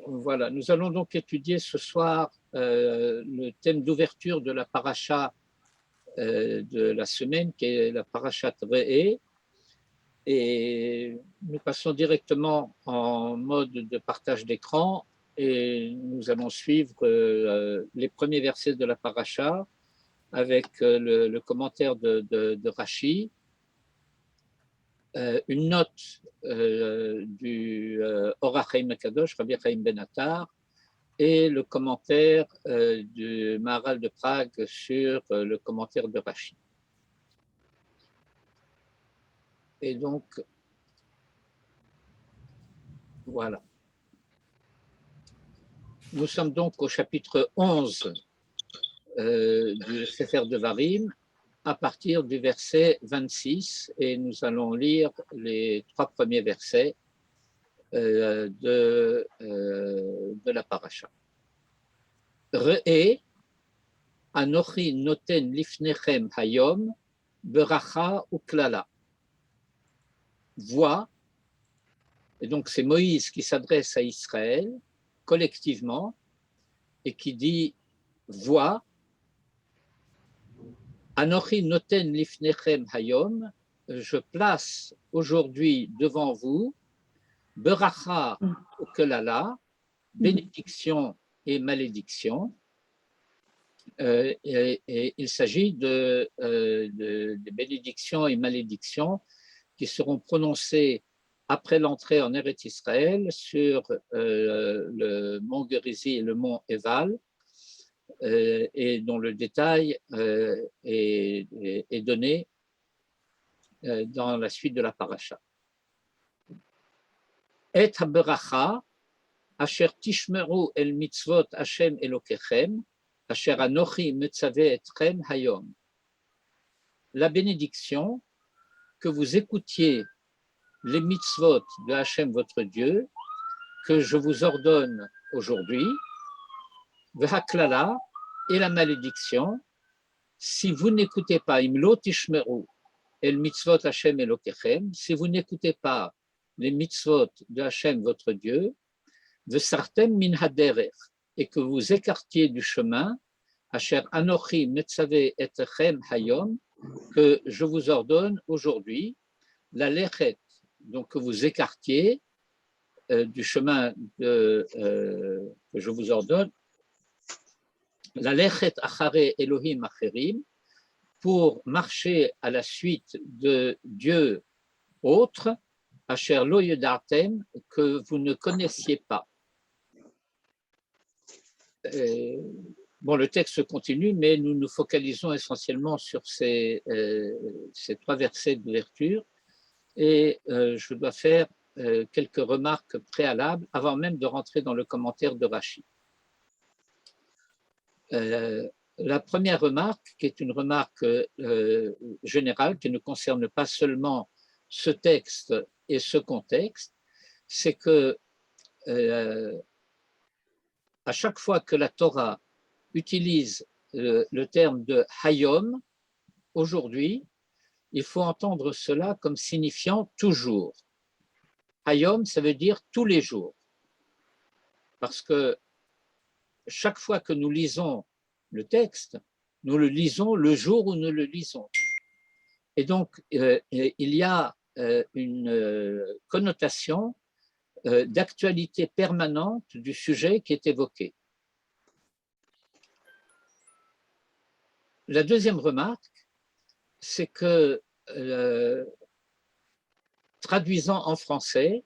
Voilà, nous allons donc étudier ce soir le thème d'ouverture de la paracha de la semaine, qui est la parachat Re'eh. Et nous passons directement en mode de partage d'écran et nous allons suivre les premiers versets de la paracha avec le commentaire de Rashi, une note du Or HaChaim Kadosh, Rabbi Chaim Ben Attar, et le commentaire du Maharal de Prague sur le commentaire de Rashi. Et donc, voilà. Nous sommes donc au chapitre 11 du Sefer Devarim, à partir du verset 26, et nous allons lire les 3 premiers versets de la paracha. Re'eh, anochi noten lifnechem hayom, beracha uklala. Vois, et donc c'est Moïse qui s'adresse à Israël collectivement et qui dit vois, anochi noten lifnechem hayom, je place aujourd'hui devant vous beracha uklala, bénédiction et malédiction. Et il s'agit de bénédictions et malédictions qui seront prononcées après l'entrée en Eretz Israël sur le mont Gerizi et le mont Eval, et dont le détail est donné dans la suite de la paracha. Et haberacha asher tishmeru el mitzvot Hashem Elokechem asher anochi metzaveh etchem hayom. La bénédiction, que vous écoutiez les mitzvot de Hashem votre Dieu, que je vous ordonne aujourd'hui, v'haklala, et la malédiction, si vous n'écoutez pas, imlo tishmeru el mitzvot Hashem Elokechem, si vous n'écoutez pas les mitzvot de Hashem votre Dieu, v'sartem min haderech, et que vous écartiez du chemin, asher anochi metzaveh etchem hayom, que je vous ordonne aujourd'hui, la lechet, donc que vous écartiez du chemin que je vous ordonne, la lechet achare Elohim acherim, pour marcher à la suite de Dieu autres, asher lo yedartem, que vous ne connaissiez pas. Bon, le texte continue, mais nous nous focalisons essentiellement sur ces 3 versets d'ouverture, et je dois faire quelques remarques préalables avant même de rentrer dans le commentaire de Rashi. La première remarque, qui est une remarque générale, qui ne concerne pas seulement ce texte et ce contexte, c'est que à chaque fois que la Torah utilise le terme de hayom, aujourd'hui, il faut entendre cela comme signifiant toujours. Hayom, ça veut dire tous les jours. Parce que chaque fois que nous lisons le texte, nous le lisons le jour où nous le lisons. Et donc, il y a une connotation d'actualité permanente du sujet qui est évoqué. La deuxième remarque, c'est que, traduisant en français,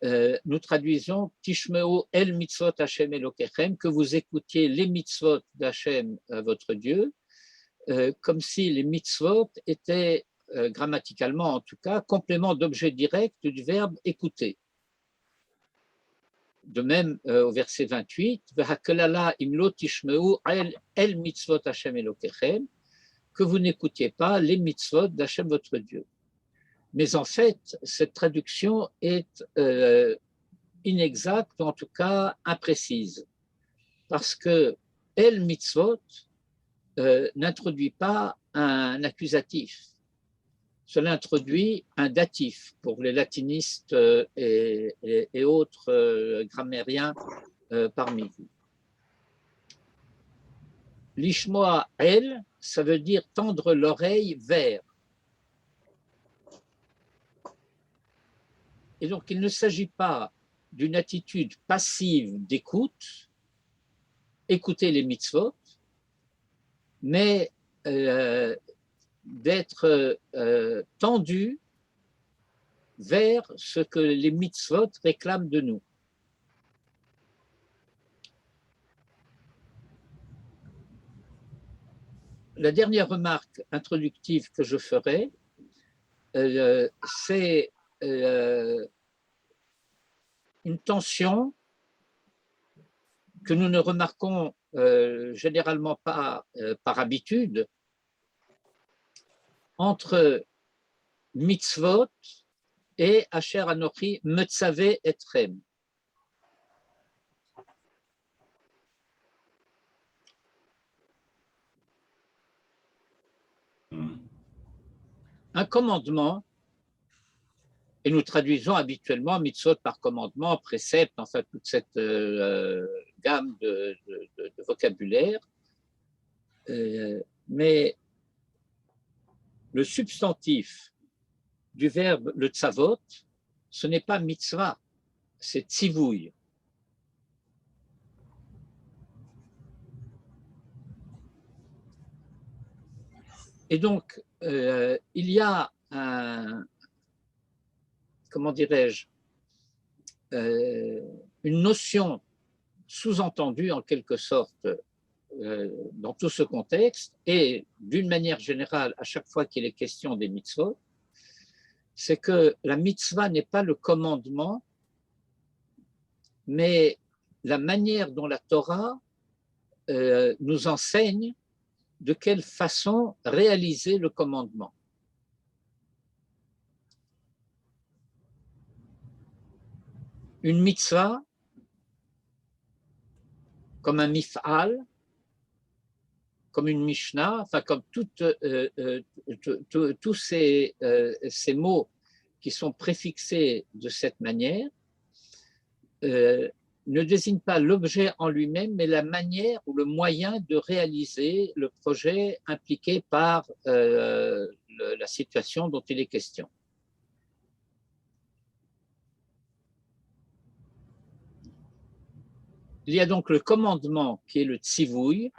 nous traduisons Tishmeu el mitzvot Hashem Elokechem, que vous écoutiez les mitzvot d'Hashem, votre Dieu, comme si les mitzvot étaient, grammaticalement en tout cas, complément d'objet direct du verbe écouter. De même, au verset 28, V'haklala imlo tishmeu el mitzvot Hashem Elokechem, que vous n'écoutiez pas les mitzvot d'Hashem votre Dieu. Mais en fait, cette traduction est inexacte, ou en tout cas imprécise, parce que El mitzvot n'introduit pas un accusatif. Cela introduit un datif pour les latinistes et autres grammairiens parmi vous. L'ishmoa el, ça veut dire tendre l'oreille vers. Et donc, il ne s'agit pas d'une attitude passive d'écoute, écouter les mitzvot, mais d'être tendu vers ce que les mitzvot réclament de nous. La dernière remarque introductive que je ferai, c'est une tension que nous ne remarquons généralement pas par habitude entre mitzvot et Asher Anochi Metzave Etrem. Un commandement, et nous traduisons habituellement mitzvot par commandement, précepte, enfin toute cette gamme de vocabulaire, mais le substantif du verbe le tzavot, ce n'est pas mitzvah, c'est tzivouille. Et donc, il y a un, comment dirais-je, une notion sous-entendue en quelque sorte dans tout ce contexte et d'une manière générale à chaque fois qu'il est question des mitzvot, c'est que la mitzvah n'est pas le commandement, mais la manière dont la Torah nous enseigne de quelle façon réaliser le commandement. Une mitzvah, comme un mif'al, comme une mishnah, enfin comme tous ces mots qui sont préfixés de cette manière, ne désignent pas l'objet en lui-même, mais la manière ou le moyen de réaliser le projet impliqué par la situation dont il est question. Il y a donc le commandement qui est le tzivouille,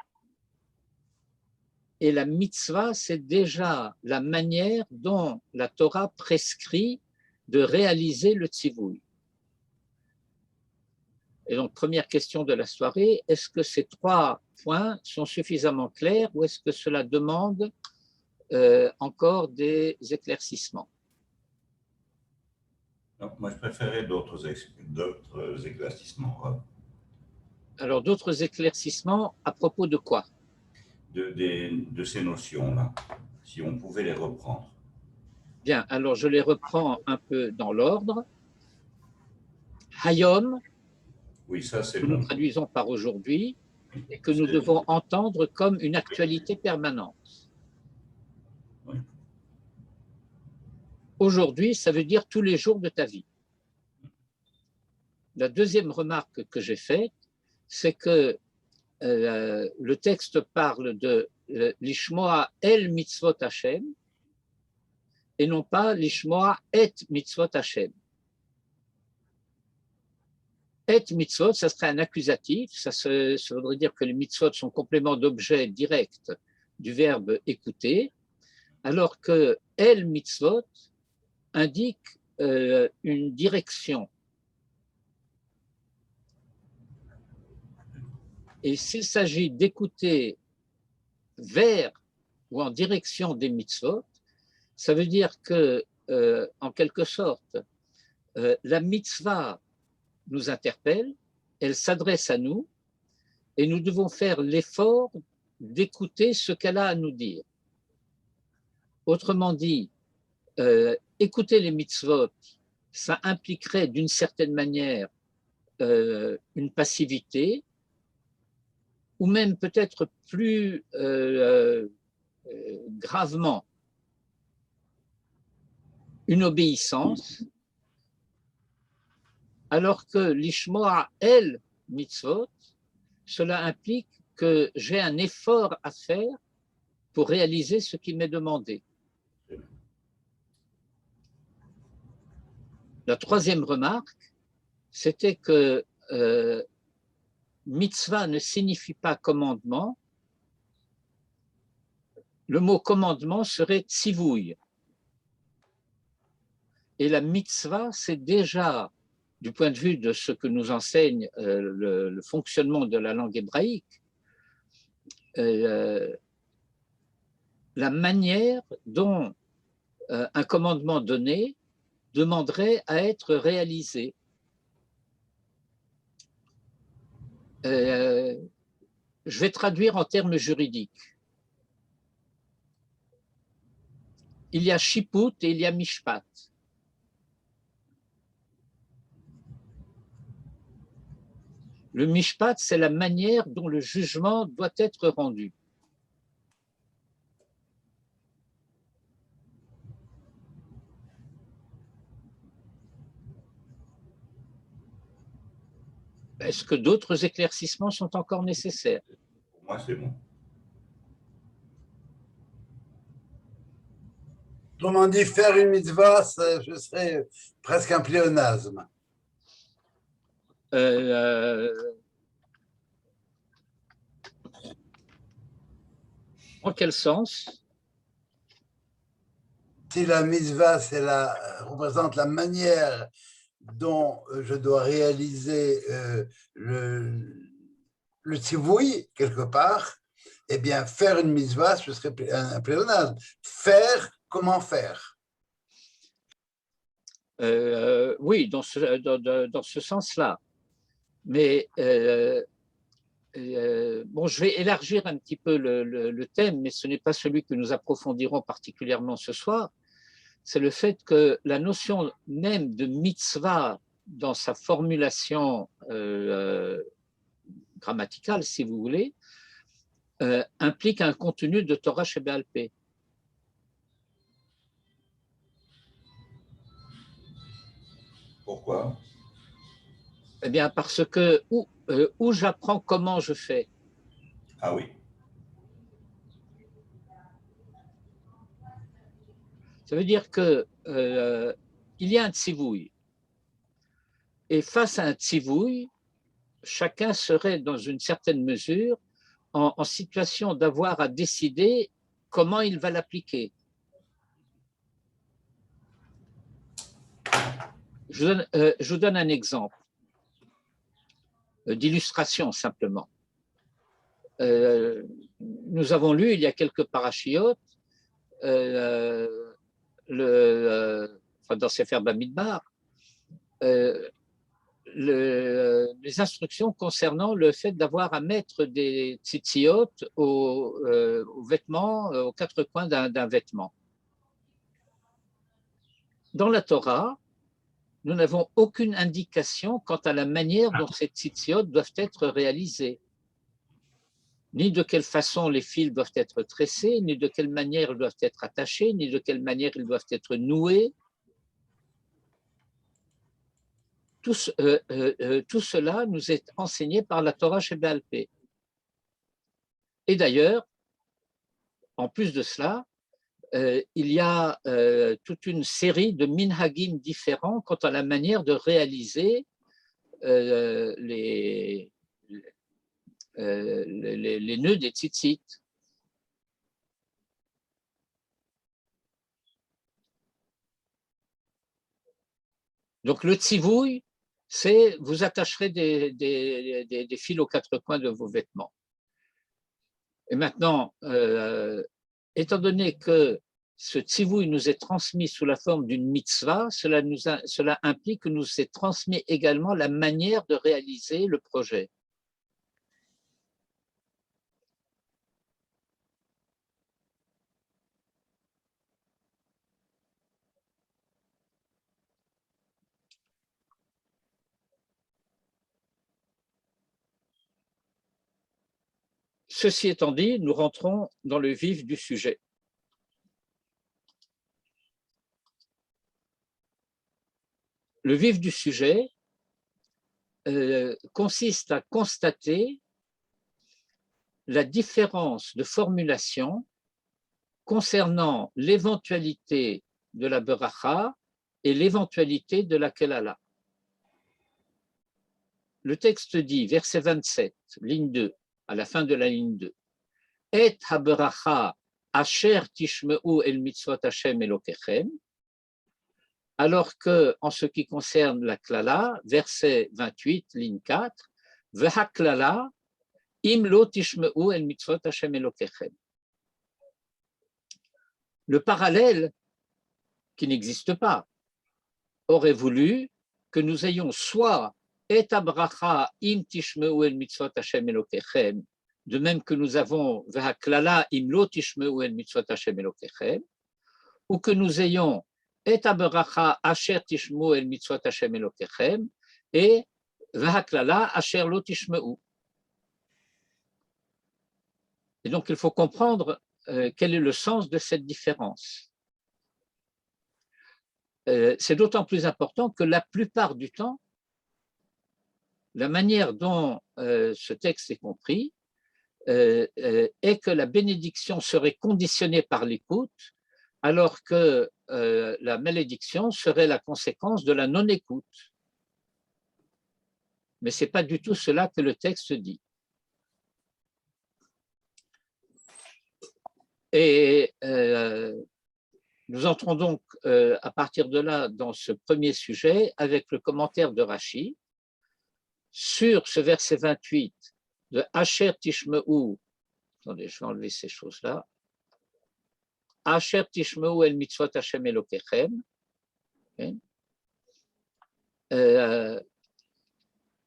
et la mitzvah, c'est déjà la manière dont la Torah prescrit de réaliser le tzivouille. Et donc, première question de la soirée, est-ce que ces trois points sont suffisamment clairs ou est-ce que cela demande encore des éclaircissements? Non, moi, je préférais d'autres éclaircissements. Alors, d'autres éclaircissements à propos de quoi? De ces notions-là, si on pouvait les reprendre. Bien, alors je les reprends un peu dans l'ordre. Hayom, oui, ça c'est que bon. Nous traduisons par aujourd'hui, et que nous devons entendre comme une actualité permanente. Oui. Aujourd'hui, ça veut dire tous les jours de ta vie. La deuxième remarque que j'ai faite, c'est que le texte parle de l'ishmoa el mitzvot Hashem et non pas l'ishmoa et mitzvot Hashem. Et mitzvot, ça serait un accusatif, ça voudrait dire que les mitzvot sont compléments d'objet direct du verbe écouter, alors que el mitzvot indique une direction. Et s'il s'agit d'écouter vers ou en direction des mitzvot, ça veut dire que, en quelque sorte, la mitzvah nous interpelle, elle s'adresse à nous, et nous devons faire l'effort d'écouter ce qu'elle a à nous dire. Autrement dit, écouter les mitzvot, ça impliquerait d'une certaine manière une passivité, ou même peut-être plus gravement, une obéissance, alors que l'ishmoa el mitzvot, cela implique que j'ai un effort à faire pour réaliser ce qui m'est demandé. La troisième remarque, c'était que mitzvah ne signifie pas commandement. Le mot commandement serait tzivouille. Et la mitzvah, c'est déjà, du point de vue de ce que nous enseigne le fonctionnement de la langue hébraïque, la manière dont un commandement donné demanderait à être réalisé. Je vais traduire en termes juridiques. Il y a shiput et il y a mishpat. Le mishpat, c'est la manière dont le jugement doit être rendu. Est-ce que d'autres éclaircissements sont encore nécessaires? Pour moi, c'est bon. Autrement dit, faire une mitzvah, ce serait presque un pléonasme. En quel sens? Si la mitzvah représente la manière dont je dois réaliser le tzivouï, quelque part, eh bien, faire une mitzvah, ce serait un pléonasme. Faire, comment faire? Oui, dans ce sens-là. Mais bon, je vais élargir un petit peu le thème, mais ce n'est pas celui que nous approfondirons particulièrement ce soir. C'est le fait que la notion même de mitzvah dans sa formulation grammaticale, si vous voulez, implique un contenu de Torah Sheba'al Peh. Pourquoi? Eh bien, parce que où j'apprends comment je fais. Ah oui. Ça veut dire que il y a un tzivouï. Et face à un tzivouï, chacun serait dans une certaine mesure en situation d'avoir à décider comment il va l'appliquer. Je vous donne un exemple d'illustration simplement. Nous avons lu il y a quelques parachiotes dans Sefer Bamidbar, les instructions concernant le fait d'avoir à mettre des tzitziot aux vêtements, aux quatre coins d'un vêtement. Dans la Torah, nous n'avons aucune indication quant à la manière dont ces tzitziot doivent être réalisés. Ni de quelle façon les fils doivent être tressés, ni de quelle manière ils doivent être attachés, ni de quelle manière ils doivent être noués. Tout cela nous est enseigné par la Torah Sheba'al Peh. Et d'ailleurs, en plus de cela, il y a toute une série de minhagim différents quant à la manière de réaliser les nœuds des tzitzit. Donc le tzivouï, c'est vous attacherez des fils aux quatre coins de vos vêtements. Et maintenant, étant donné que ce tzivouï nous est transmis sous la forme d'une mitzvah, cela implique que nous est transmis également la manière de réaliser le projet. Ceci étant dit, nous rentrons dans le vif du sujet. Le vif du sujet consiste à constater la différence de formulation concernant l'éventualité de la beracha et l'éventualité de la kelala. Le texte dit, verset 27, ligne 2, à la fin de la ligne 2, Et ha-beracha asher tishmeu el mitzvot Hashem elokechem, alors que, en ce qui concerne la klala, verset 28, ligne 4, Veha-klala im lo tishmeu el mitzvot Hashem elokechem. Le parallèle, qui n'existe pas, aurait voulu que nous ayons soit et abracha im tishmeu el mitzvot Hashem elokechem, de même que nous avons Veha-klala im lo tishmeu el mitzvot Hashem elokechem, ou que nous ayons et abracha asher tishmeu el mitzvot Hashem elokechem et Veha-klala asher lo tishmeu. Et donc il faut comprendre quel est le sens de cette différence. C'est d'autant plus important que la plupart du temps, la manière dont ce texte est compris est que la bénédiction serait conditionnée par l'écoute, alors que la malédiction serait la conséquence de la non-écoute. Mais ce n'est pas du tout cela que le texte dit. Et nous entrons donc à partir de là dans ce premier sujet avec le commentaire de Rashi sur ce verset 28 de Asher Tishmeu. Attendez, je vais enlever ces choses-là. Asher Tishmeu el mitzvot Hashem elokechem.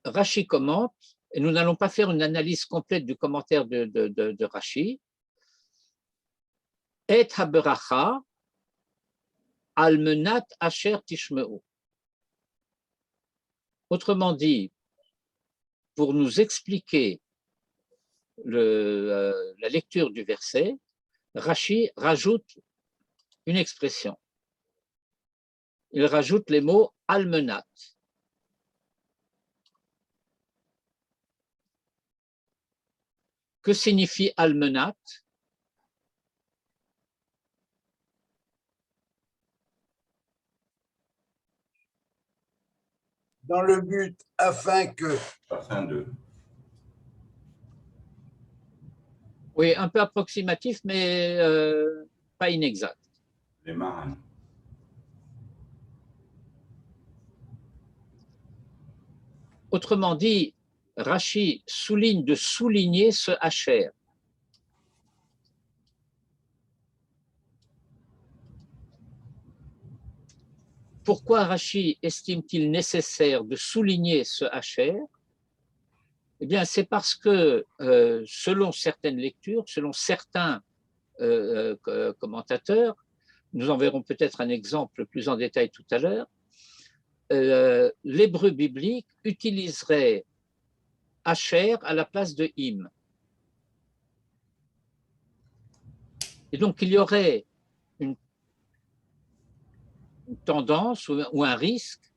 Rashi commente, et nous n'allons pas faire une analyse complète du commentaire de Rashi. Et ha-beracha al-menat asher tishmeu. Autrement dit, pour nous expliquer la lecture du verset, Rashi rajoute une expression. Il rajoute les mots al-menat. Que signifie al-menat? Dans le but afin que… Afin de… Oui, un peu approximatif, mais pas inexact. Les marins. Autrement dit, Rashi souligne de souligner ce Asher. Pourquoi Rashi estime-t-il nécessaire de souligner ce Asher? Eh bien, c'est parce que, selon certaines lectures, selon certains commentateurs, nous en verrons peut-être un exemple plus en détail tout à l'heure, l'hébreu biblique utiliserait Asher à la place de Im. Et donc, il y aurait une tendance ou un risque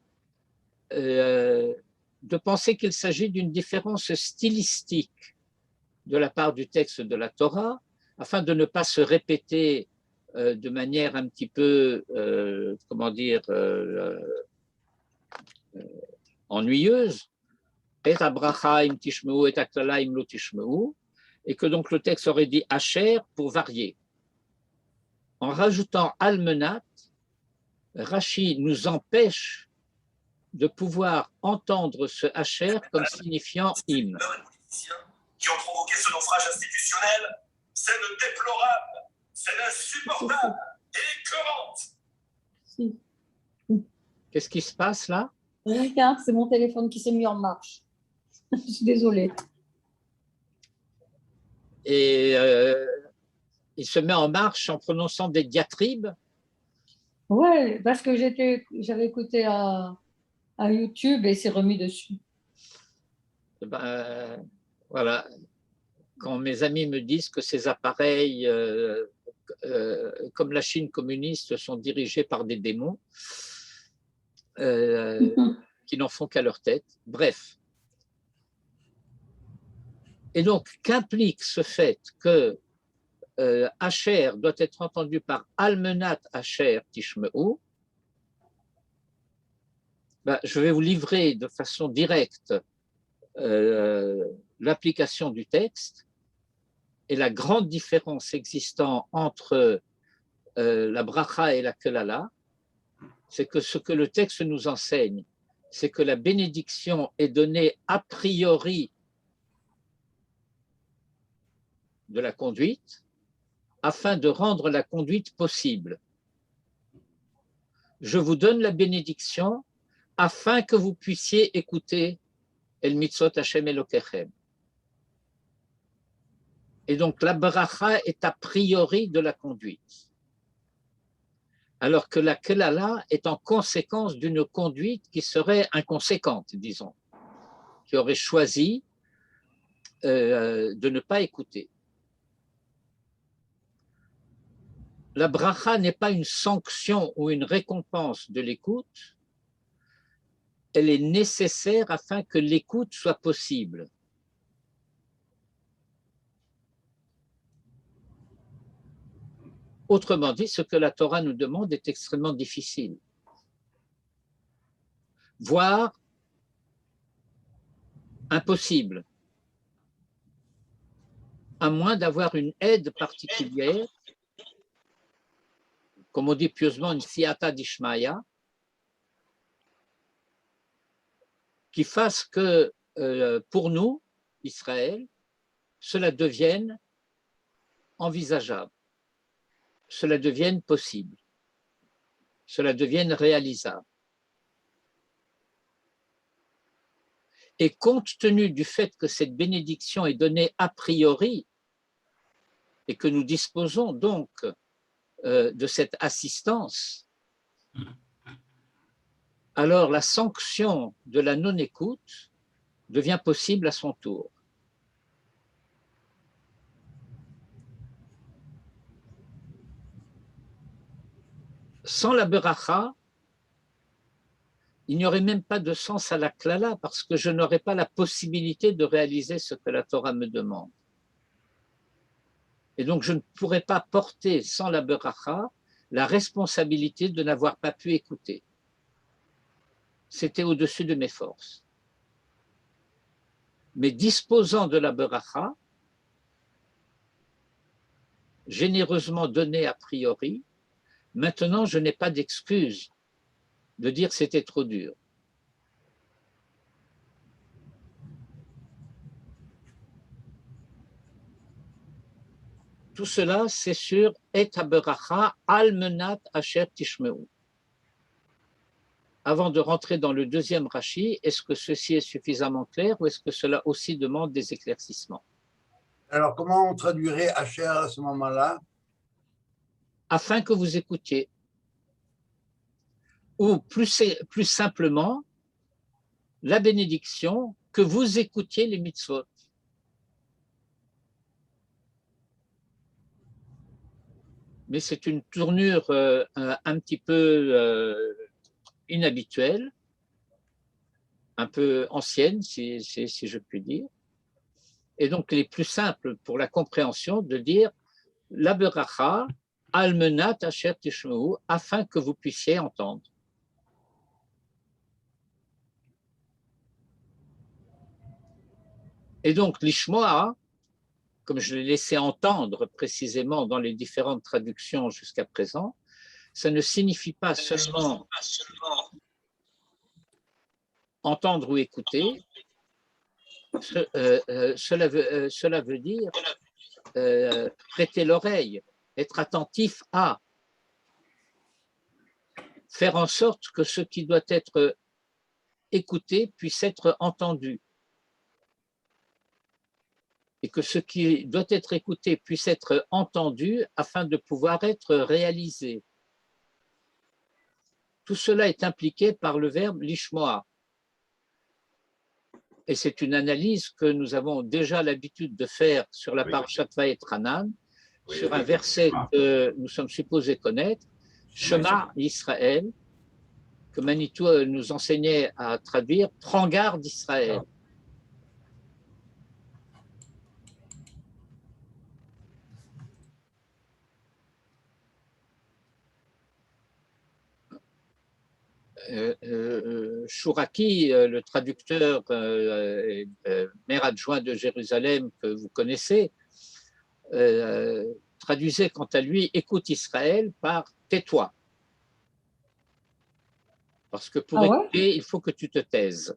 de penser qu'il s'agit d'une différence stylistique de la part du texte de la Torah, afin de ne pas se répéter de manière un petit peu, comment dire, ennuyeuse, et abracha im tishmeu et aklala im lo tishmeu, et que donc le texte aurait dit Asher pour varier. En rajoutant almenat, Rashi nous empêche de pouvoir entendre ce Asher comme signifiant im. Qui ont provoqué ce naufrage institutionnel, scène déplorable, scène insupportable et écœurante. Qu'est-ce qui se passe là? Regarde, c'est mon téléphone qui s'est mis en marche. Je suis désolée. Et il se met en marche en prononçant des diatribes. Ouais, parce que j'avais écouté à YouTube et c'est remis dessus. Ben, voilà. quand mes amis me disent que ces appareils, comme la Chine communiste, sont dirigés par des démons qui n'en font qu'à leur tête. Bref. Et donc, qu'implique ce fait que Asher doit être entendu par Almenat Asher Tishmeu, je vais vous livrer de façon directe l'application du texte et la grande différence existant entre la bracha et la kelala, c'est que ce que le texte nous enseigne, c'est que la bénédiction est donnée a priori de la conduite afin de rendre la conduite possible. Je vous donne la bénédiction afin que vous puissiez écouter El Mitzvot Hashem Elokechem. Et donc la bracha est a priori de la conduite, alors que la kelala est en conséquence d'une conduite qui serait inconséquente, disons, qui aurait choisi de ne pas écouter. La bracha n'est pas une sanction ou une récompense de l'écoute, elle est nécessaire afin que l'écoute soit possible. Autrement dit, ce que la Torah nous demande est extrêmement difficile, voire impossible, à moins d'avoir une aide particulière, comme on dit pieusement, une siyata d'Ishmaïa, qui fasse que pour nous, Israël, cela devienne envisageable, cela devienne possible, cela devienne réalisable. Et compte tenu du fait que cette bénédiction est donnée a priori et que nous disposons donc de cette assistance, alors la sanction de la non-écoute devient possible à son tour. Sans la beracha, il n'y aurait même pas de sens à la klala parce que je n'aurais pas la possibilité de réaliser ce que la Torah me demande. Et donc je ne pourrais pas porter sans la beracha la responsabilité de n'avoir pas pu écouter. C'était au-dessus de mes forces. Mais disposant de la beracha, généreusement donnée a priori, maintenant je n'ai pas d'excuse de dire c'était trop dur. Tout cela, c'est sur Et haberacha almenat asher tishmeu. Avant de rentrer dans le deuxième Rashi, est-ce que ceci est suffisamment clair ou est-ce que cela aussi demande des éclaircissements? Alors, comment on traduirait Asher à ce moment-là? Afin que vous écoutiez. Ou plus simplement, la bénédiction, que vous écoutiez les mitzvot. Mais c'est une tournure un petit peu inhabituelle, un peu ancienne, si je puis dire. Et donc, il est plus simple pour la compréhension de dire la beracha almenat asher tishmeu, afin que vous puissiez entendre. Et donc, l'ishmoa, comme je l'ai laissé entendre précisément dans les différentes traductions jusqu'à présent, ça ne signifie pas seulement entendre ou écouter, cela veut dire prêter l'oreille, être attentif à, faire en sorte que ce qui doit être écouté puisse être entendu. Et que ce qui doit être écouté puisse être entendu afin de pouvoir être réalisé. Tout cela est impliqué par le verbe lishmoa. et c'est une analyse que nous avons déjà l'habitude de faire sur la Oui. parashat Vayetranan, Oui, sur oui, un verset Shema. que nous sommes supposés connaître, Shema Israël, que Manitou nous enseignait à traduire, prends garde Israël. Chouraki, le traducteur maire adjoint de Jérusalem que vous connaissez, traduisait quant à lui écoute Israël par tais-toi. Parce que pour écouter, il faut que tu te taises.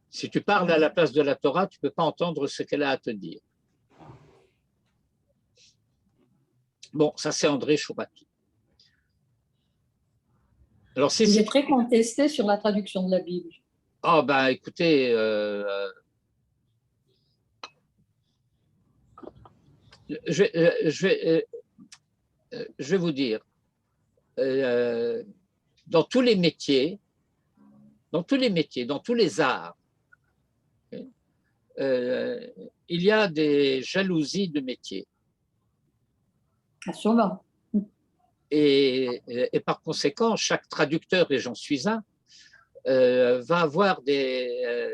Si tu parles à la place de la Torah, tu ne peux pas entendre ce qu'elle a à te dire. Bon, ça c'est André Chouraki. Alors, il est très contesté sur la traduction de la Bible. Oh, ben écoutez, je vais vous dire, dans tous les métiers, dans tous les arts, il y a des jalousies de métier. Sûrement. Et par conséquent, chaque traducteur, et j'en suis un, va avoir des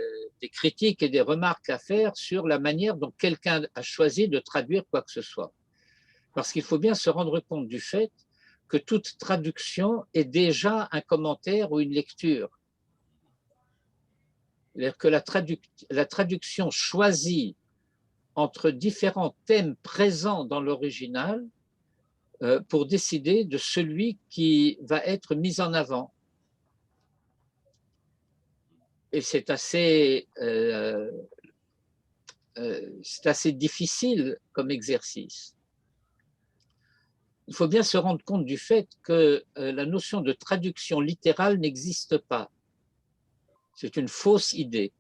critiques et des remarques à faire sur la manière dont quelqu'un a choisi de traduire quoi que ce soit. Parce qu'il faut bien se rendre compte du fait que toute traduction est déjà un commentaire ou une lecture. C'est-à-dire que la traduction choisit entre différents thèmes présents dans l'original pour décider de celui qui va être mis en avant. Et c'est assez difficile comme exercice. Il faut bien se rendre compte du fait que la notion de traduction littérale n'existe pas. C'est une fausse idée.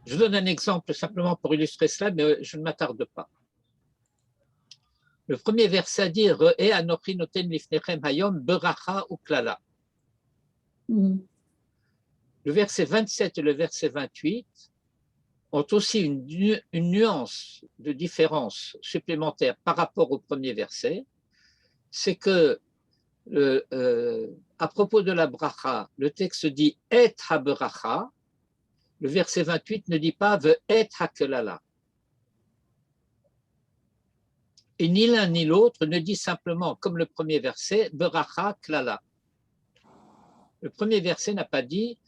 Je donne un exemple simplement pour illustrer cela, mais je ne m'attarde pas. Le premier verset a dit Re'e anochi noten lifnechem hayom beracha uklala. Le verset 27 et le verset 28 ont aussi une nuance de différence supplémentaire par rapport au premier verset. C'est que à propos de la bracha, le texte dit et ha-beracha, le verset 28 ne dit pas ve et ha-kelala. Et ni l'un ni l'autre ne dit simplement, comme le premier verset, beracha klala. Le premier verset n'a pas dit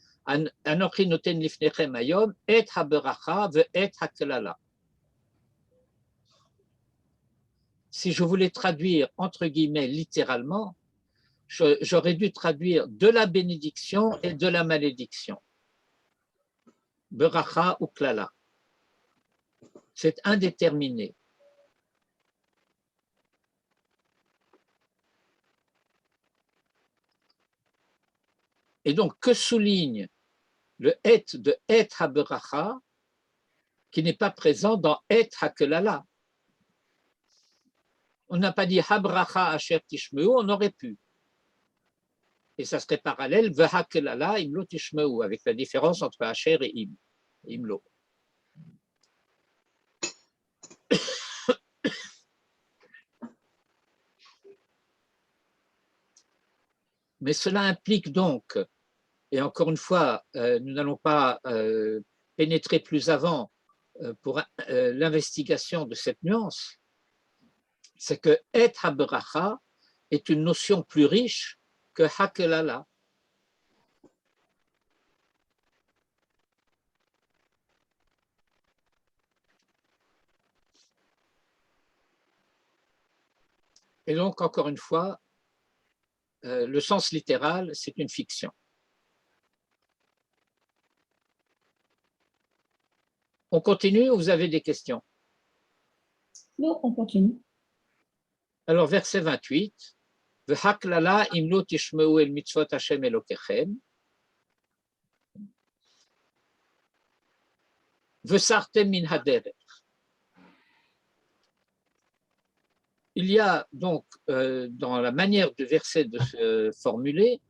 anochi noten lifnechem hayom et ha-beracha ve et ha-kelala. Si je voulais traduire entre guillemets littéralement, j'aurais dû traduire de la bénédiction et de la malédiction. Beracha ou klala. C'est indéterminé. Et donc, que souligne le et de et ha-beracha qui n'est pas présent dans et ha-kelala? On n'a pas dit ha-bracha asher tishmeu, on aurait pu. Et ça serait parallèle, ve-ha-kelala imlo tishmeu, avec la différence entre asher et imlo. Mais cela implique donc, et encore une fois, nous n'allons pas pénétrer plus avant pour l'investigation de cette nuance, c'est que et ha-beracha est une notion plus riche que ha-kelala. Et donc, encore une fois, le sens littéral, c'est une fiction. On continue ou vous avez des questions? Non, on continue. Alors, verset 28. V'haklala imlo tishmeu el mitzvot Hashem Elokechem. V'sartem min haderech. Il y a donc dans la manière du verset de se formuler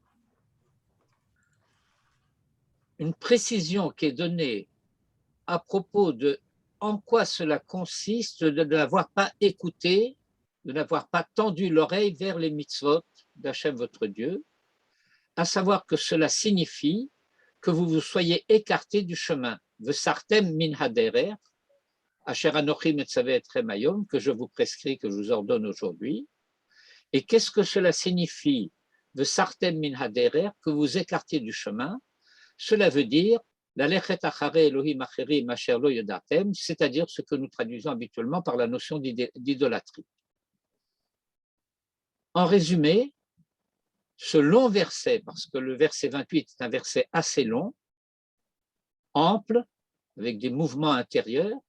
une précision qui est donnée à propos de en quoi cela consiste de n'avoir pas écouté, de n'avoir pas tendu l'oreille vers les mitzvot d'Hachem votre Dieu, à savoir que cela signifie que vous vous soyez écartés du chemin. Vesartem min haderer, asher anochi metzavé etrem hayom, que je vous prescris, que je vous ordonne aujourd'hui. Et qu'est-ce que cela signifie? Vesartem min haderer, que vous écartiez du chemin. Cela veut dire c'est-à-dire ce que nous traduisons habituellement par la notion d'idolâtrie. En résumé, ce long verset, parce que le verset 28 est un verset assez long, ample, avec des mouvements intérieurs,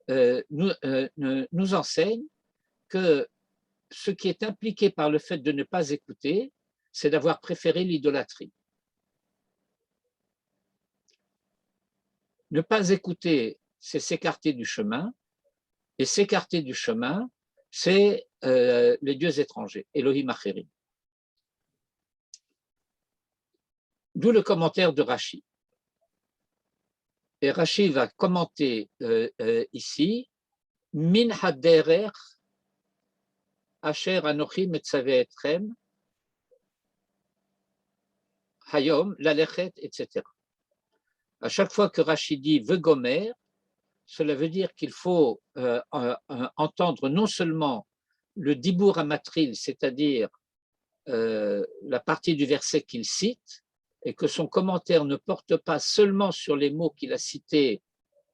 nous enseigne que ce qui est impliqué par le fait de ne pas écouter, c'est d'avoir préféré l'idolâtrie. Ne pas écouter, c'est s'écarter du chemin, et s'écarter du chemin, c'est les dieux étrangers, Elohim Acherim. D'où le commentaire de Rashi. Et Rashi va commenter ici, Min haderer asher anochi metzavé etrem hayom lalechet, etc. À chaque fois que Rashi dit Vegomer, cela veut dire qu'il faut entendre non seulement le Dibour Amatril, c'est-à-dire la partie du verset qu'il cite, et que son commentaire ne porte pas seulement sur les mots qu'il a cités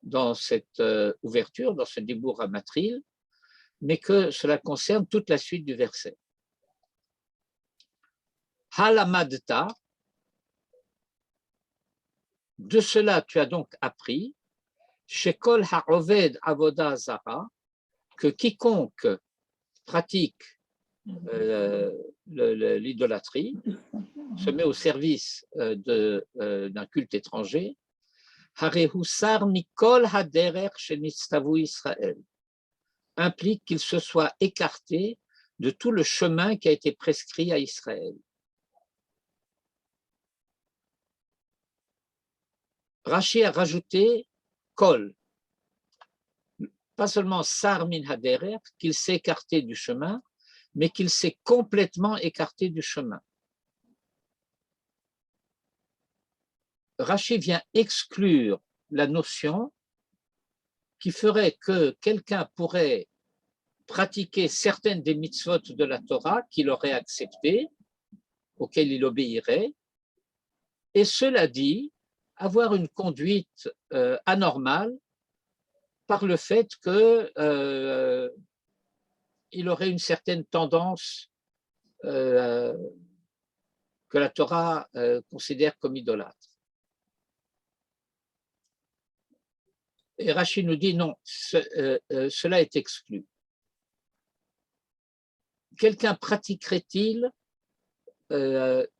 dans cette ouverture, dans ce Dibour Amatril, mais que cela concerne toute la suite du verset. Halamadta, de cela tu as donc appris, Shekol ha'oved avoda zara, que quiconque pratique l'idolâtrie se met au service d'un culte étranger, Harehusar mikol haderer shenitztavu Israël, implique qu'il se soit écarté de tout le chemin qui a été prescrit à Israël. Rashi a rajouté kol, pas seulement sar min haderer, qu'il s'est écarté du chemin, mais qu'il s'est complètement écarté du chemin. Rashi vient exclure la notion qui ferait que quelqu'un pourrait pratiquer certaines des mitzvot de la Torah qu'il aurait acceptées, auxquelles il obéirait, et cela dit, avoir une conduite anormale par le fait qu'il aurait une certaine tendance que la Torah considère comme idolâtre. Et Rashi nous dit non, cela est exclu. Quelqu'un pratiquerait-il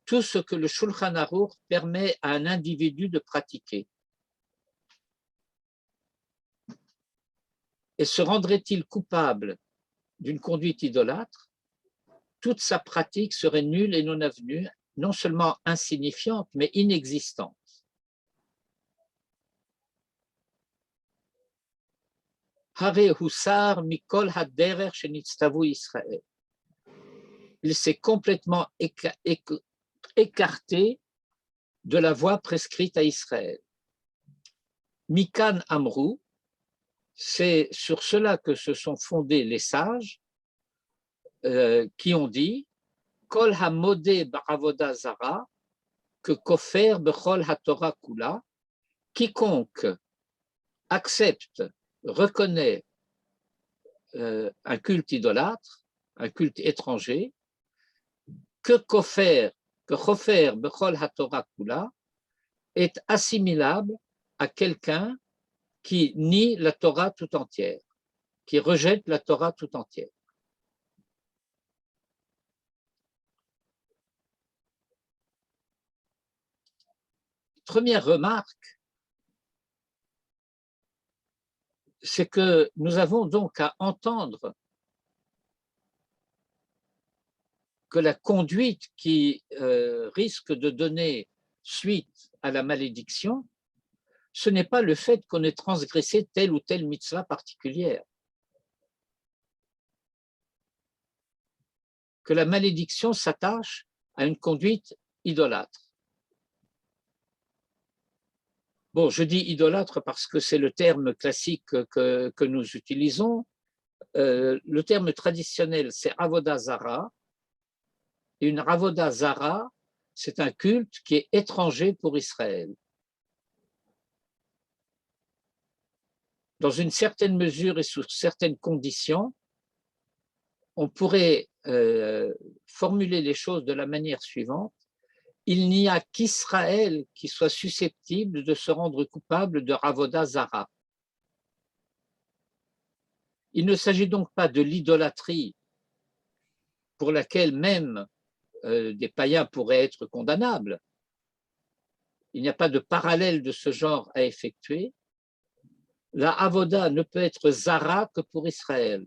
tout ce que le Shulchan Aruch permet à un individu de pratiquer? Et se rendrait-il coupable d'une conduite idolâtre? Toute sa pratique serait nulle et non avenue, non seulement insignifiante, mais inexistante. Hare Hussar Mikol Haderer Shenitztavu Israël. Il s'est complètement écarté de la voie prescrite à Israël. Mikan Amrou, c'est sur cela que se sont fondés les sages qui ont dit Kol Hamodé Ba'avoda Zara, que Kofer Bechol HaTorah Kula, quiconque accepte, reconnaît un culte idolâtre, un culte étranger, que Chofer Bechol HaTorah Kula est assimilable à quelqu'un qui nie la Torah tout entière, qui rejette la Torah tout entière. Première remarque, c'est que nous avons donc à entendre que la conduite qui risque de donner suite à la malédiction, ce n'est pas le fait qu'on ait transgressé telle ou telle mitzvah particulière. Que la malédiction s'attache à une conduite idolâtre. Bon, je dis idolâtre parce que c'est le terme classique que nous utilisons. Le terme traditionnel, c'est Avodah Zara. Et une Avodah Zara, c'est un culte qui est étranger pour Israël. Dans une certaine mesure et sous certaines conditions, on pourrait formuler les choses de la manière suivante. Il n'y a qu'Israël qui soit susceptible de se rendre coupable de Avodah Zara. Il ne s'agit donc pas de l'idolâtrie pour laquelle même des païens pourraient être condamnables. Il n'y a pas de parallèle de ce genre à effectuer. La Avodah ne peut être Zara que pour Israël.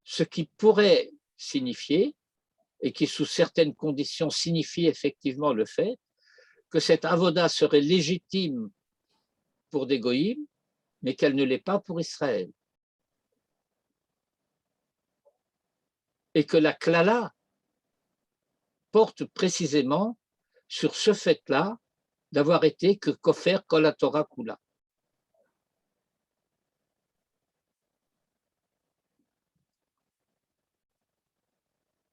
Ce qui pourrait signifier, et qui sous certaines conditions signifie effectivement le fait, que cette Avodah serait légitime pour des goïms, mais qu'elle ne l'est pas pour Israël. Et que la klala porte précisément sur ce fait-là d'avoir été que kofer kol haTorah kula.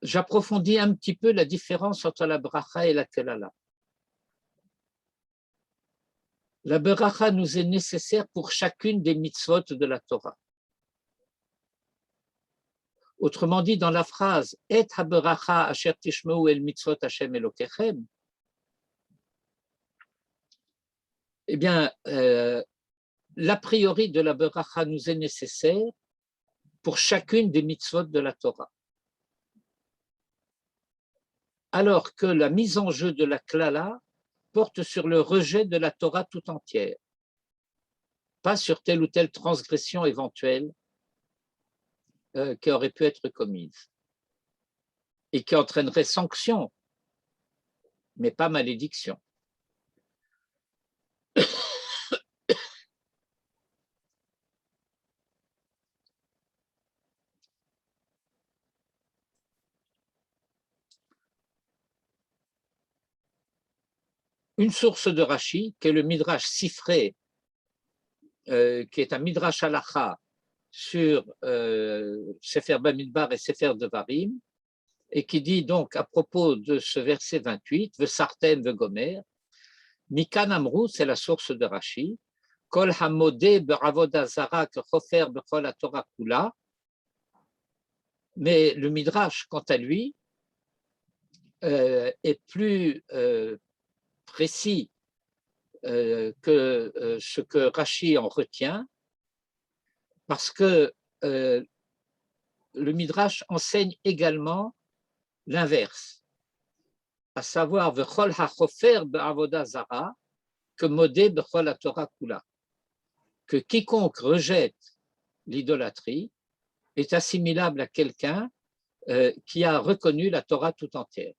J'approfondis un petit peu la différence entre la bracha et la kelala. La bracha nous est nécessaire pour chacune des mitzvot de la Torah. Autrement dit, dans la phrase « Et ha-bracha asher tishmeu el mitzvot Hashem Elokechem », eh bien, l'a priori de la bracha nous est nécessaire pour chacune des mitzvot de la Torah. Alors que la mise en jeu de la klala porte sur le rejet de la Torah tout entière, pas sur telle ou telle transgression éventuelle qui aurait pu être commise et qui entraînerait sanction, mais pas malédiction. Une source de Rashi, qui est le Midrash Sifré, qui est un Midrash Halacha sur Sefer Bamidbar et Sefer Devarim, et qui dit donc à propos de ce verset 28, Vesartem vegomer, Mikan Amrou, c'est la source de Rashi, Kol hamodeh be'avodah zara kechofer bechol haTorah kula. Mais le Midrash, quant à lui, est plus précis que ce que Rashi en retient, parce que le Midrash enseigne également l'inverse, à savoir vechol hachofer be'avodah zara que modé bechol haTorah kula, que quiconque rejette l'idolâtrie est assimilable à quelqu'un qui a reconnu la Torah tout entière.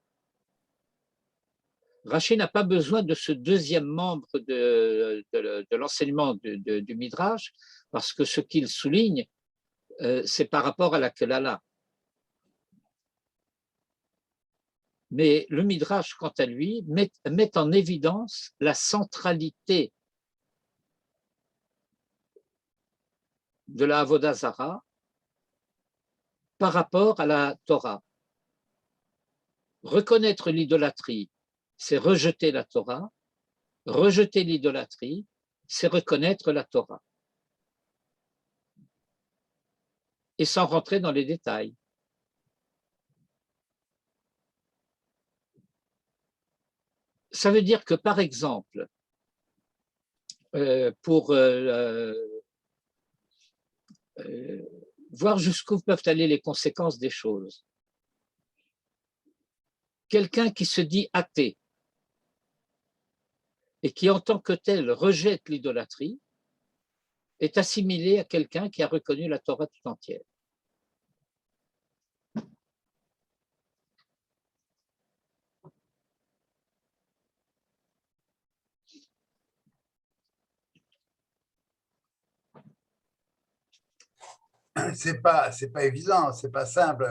Rashi n'a pas besoin de ce deuxième membre de l'enseignement du Midrash, parce que ce qu'il souligne, c'est par rapport à la Kelala. Mais le Midrash, quant à lui, met en évidence la centralité de la Avodah Zara par rapport à la Torah. Reconnaître l'idolâtrie, c'est rejeter la Torah. Rejeter l'idolâtrie, c'est reconnaître la Torah. Et sans rentrer dans les détails. Ça veut dire que, par exemple, pour voir jusqu'où peuvent aller les conséquences des choses, quelqu'un qui se dit athée et qui, en tant que tel, rejette l'idolâtrie, est assimilé à quelqu'un qui a reconnu la Torah tout entière. c'est pas évident, c'est pas simple.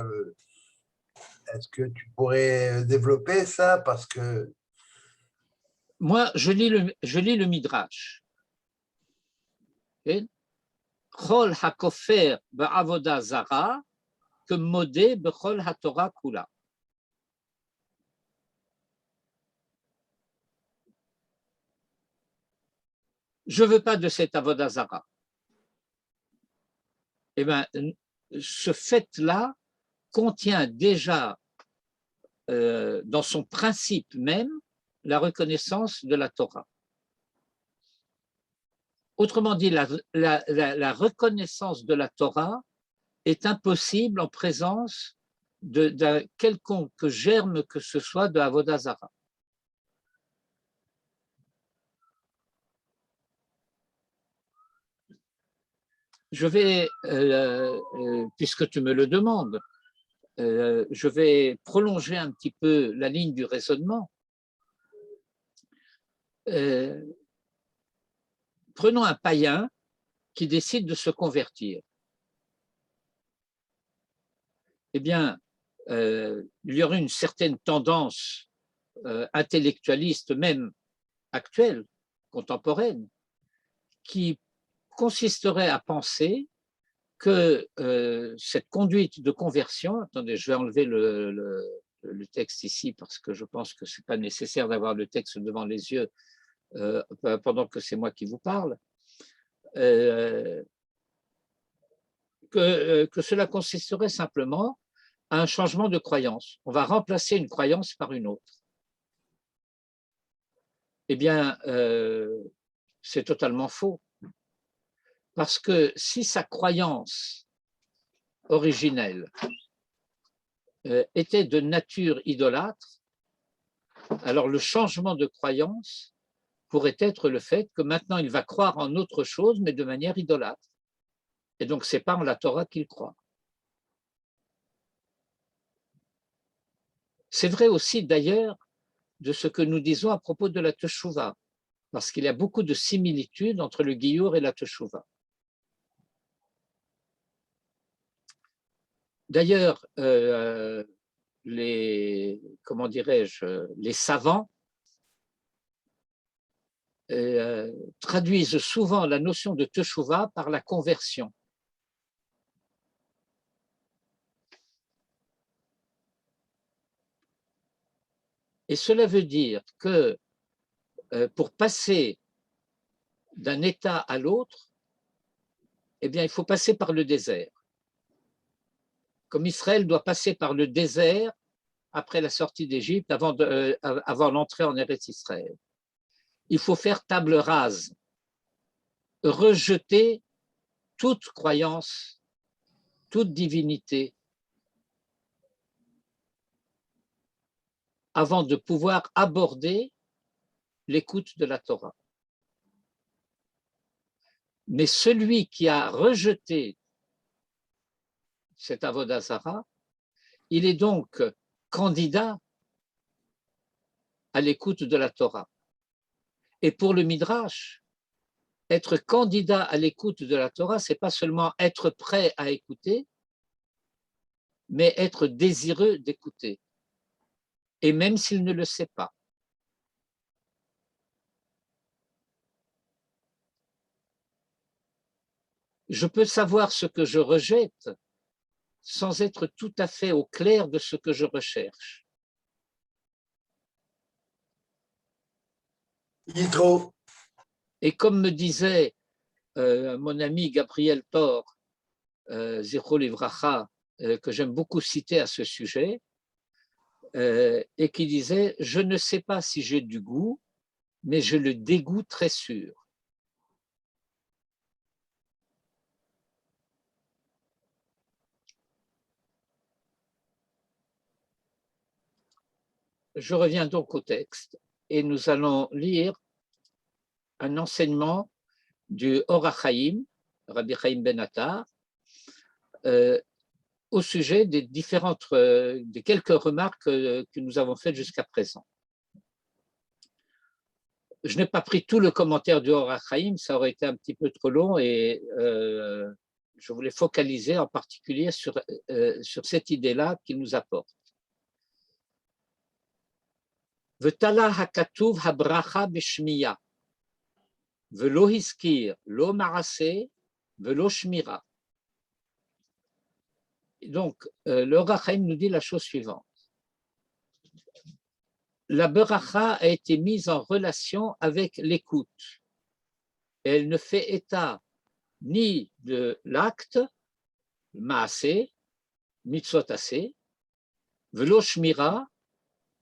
Est-ce que tu pourrais développer ça? Parce que Moi, je lis le Midrash. Chol hakofer ba'avoda zara que modé bechol haTorah kula. Je ne veux pas de cette avoda zara. Eh bien, ce fait-là contient déjà dans son principe même la reconnaissance de la Torah. Autrement dit, la reconnaissance de la Torah est impossible en présence d'un quelconque germe que ce soit de avoda zara. Je vais, puisque tu me le demandes, je vais prolonger un petit peu la ligne du raisonnement. Prenons un païen qui décide de se convertir. Eh bien, il y aurait une certaine tendance intellectualiste, même actuelle, contemporaine, qui consisterait à penser que cette conduite de conversion, attendez, je vais enlever le texte ici parce que je pense que ce n'est pas nécessaire d'avoir le texte devant les yeux pendant que c'est moi qui vous parle, que cela consisterait simplement à un changement de croyance. On va remplacer une croyance par une autre. Eh bien, c'est totalement faux. Parce que si sa croyance originelle était de nature idolâtre, alors le changement de croyance pourrait être le fait que maintenant il va croire en autre chose, mais de manière idolâtre. Et donc, ce n'est pas en la Torah qu'il croit. C'est vrai aussi d'ailleurs de ce que nous disons à propos de la Teshuvah, parce qu'il y a beaucoup de similitudes entre le Giyur et la Teshuvah. D'ailleurs, comment dirais-je, les savants traduisent souvent la notion de Teshuvah par la conversion. Et cela veut dire que pour passer d'un état à l'autre, eh bien, il faut passer par le désert. Comme Israël doit passer par le désert après la sortie d'Égypte, avant l'entrée en Eretz Israël. Il faut faire table rase, rejeter toute croyance, toute divinité, avant de pouvoir aborder l'écoute de la Torah. Mais celui qui a rejeté cet avoda zara, il est donc candidat à l'écoute de la Torah. Et pour le Midrash, être candidat à l'écoute de la Torah, ce n'est pas seulement être prêt à écouter, mais être désireux d'écouter. Et même s'il ne le sait pas. Je peux savoir ce que je rejette sans être tout à fait au clair de ce que je recherche. Yitro. Et comme me disait mon ami Gabriel Thor, Zichro Livracha, que j'aime beaucoup citer à ce sujet, et qui disait « Je ne sais pas si j'ai du goût, mais j'ai le dégoût très sûr ». Je reviens donc au texte et nous allons lire un enseignement du Or HaChaim, Rabbi Chaim Ben Attar, au sujet des quelques remarques que nous avons faites jusqu'à présent. Je n'ai pas pris tout le commentaire du Or HaChaim, ça aurait été un petit peu trop long et je voulais focaliser en particulier sur cette idée-là qu'il nous apporte. V'tala hakatuv habracha b'shmiya, v'lo hiskir, lo ma'aseh, v'lo shmira. Donc, le Or HaChaim nous dit la chose suivante. La beracha a été mise en relation avec l'écoute. Elle ne fait état ni de l'acte, maaseh, mitzvot aseh, velo shmira,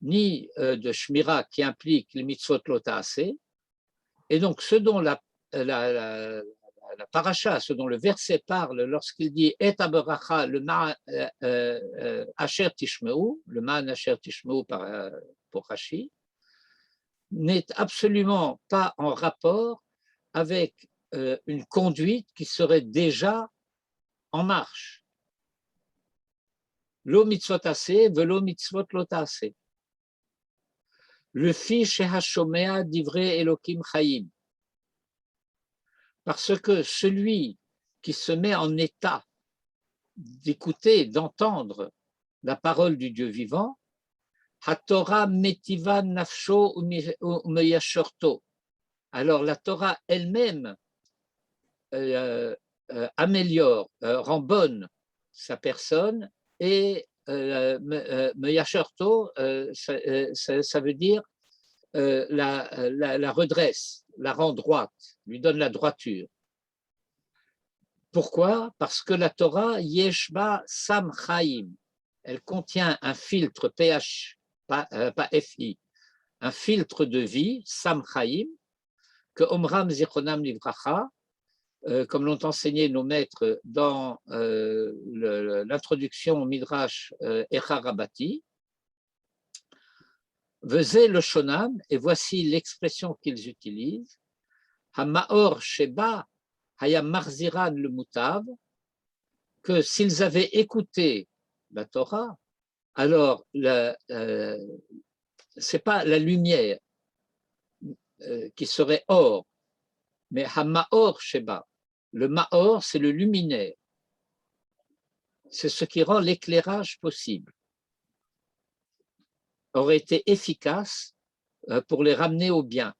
ni de shmira qui implique les mitzvot lo ta'aseh. Et donc, ce dont la paracha, ce dont le verset parle lorsqu'il dit et aberacha, le ma'an asher tishmeu, le ma'an asher tishmeu pour Rashi, n'est absolument pas en rapport avec une conduite qui serait déjà en marche. Lo mitzvot aseh, velo mitzvot lo ta'aseh. Le fi shehashomea divrei Elokim chayim. Parce que celui qui se met en état d'écouter, d'entendre la parole du Dieu vivant, HaTorah metiva nafsho umeyashorto. Alors la Torah elle-même améliore, rend bonne sa personne et meyashorto, ça veut dire la redresse, la rend droite, lui donne la droiture. Pourquoi? Parce que la Torah, Yeshba Sam Chaim, elle contient un filtre pH, pas FI, un filtre de vie, Sam Chaim, que Omram Zichronam Livracha, comme l'ont enseigné nos maîtres dans l'introduction au Midrash Echa Rabati, Vezé le Shonam, et voici l'expression qu'ils utilisent, Hamaor Sheba Hayam Marziran le Mutav, que s'ils avaient écouté la Torah, alors c'est pas la lumière qui serait or, mais Hamaor Sheba. Le Maor, c'est le luminaire. C'est ce qui rend l'éclairage possible. Aurait été efficace pour les ramener au bien.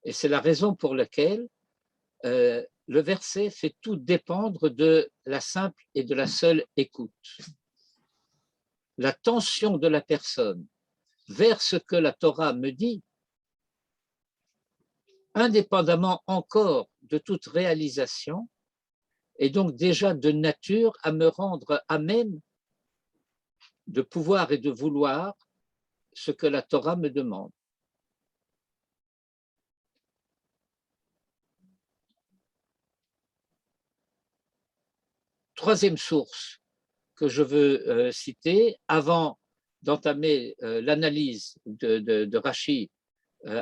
Et c'est la raison pour laquelle le verset fait tout dépendre de la simple et de la seule écoute. La tension de la personne vers ce que la Torah me dit, indépendamment encore de toute réalisation, est donc déjà de nature à me rendre à même de pouvoir et de vouloir ce que la Torah me demande. Troisième source que je veux citer avant d'entamer l'analyse de Rashi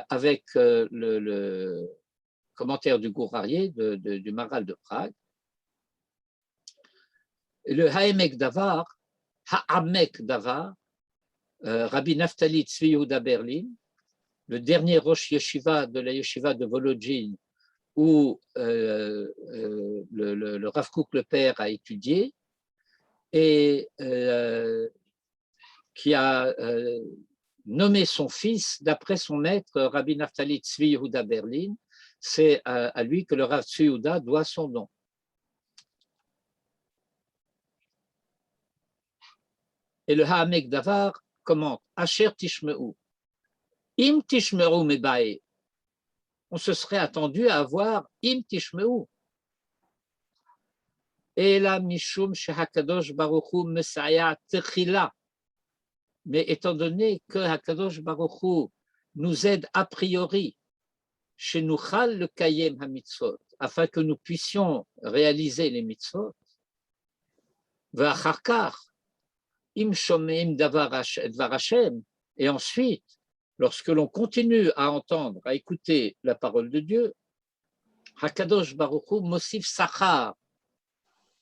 avec le commentaire du Gourarié du Maral de Prague. Le Ha'emek Davar, Rabbi Naftali Tzvi Yehuda Berlin, le dernier Rosh Yeshiva de la Yeshiva de Volodjine, où le Rav Kook le père a étudié, et qui a nommé son fils d'après son maître Rabbi Naftali Tzvi Yehuda Berlin. C'est à lui que le Rav Tzvi Yehuda doit son nom. Et le Ha'amek Davar commente Asher Tishmeu. Im Tishmeu Mebae. On se serait attendu à avoir Im Tishmeu. Et la Mishum Shehakadosh Baruchu Mesaya Techila. Mais étant donné que Hakadosh Baruchu nous aide a priori, chez Nuchal le Kayem HaMitzvot, afin que nous puissions réaliser les mitzvot, V'acharkar, Im Shomeim Davar Hashem, et ensuite, lorsque l'on continue à entendre, à écouter la parole de Dieu, Hakadosh Baruchu Mosif Sachar,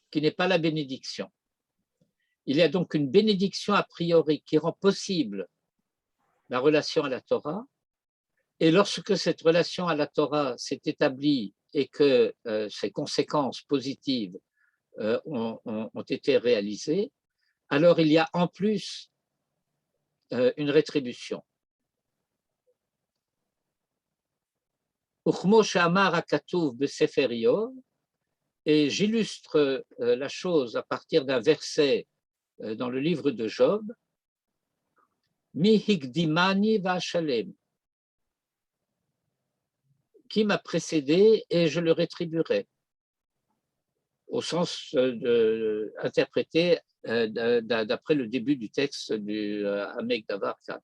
qui n'est pas la bénédiction. Il y a donc une bénédiction a priori qui rend possible la relation à la Torah, Et lorsque cette relation à la Torah s'est établie et que ses conséquences positives ont été réalisées, alors il y a en plus une rétribution. Et j'illustre la chose à partir d'un verset dans le livre de Job. Mi hikdimani va'ashalem, qui m'a précédé et je le rétribuerai, au sens interprété d'après le début du texte du Hamek Davar Khan.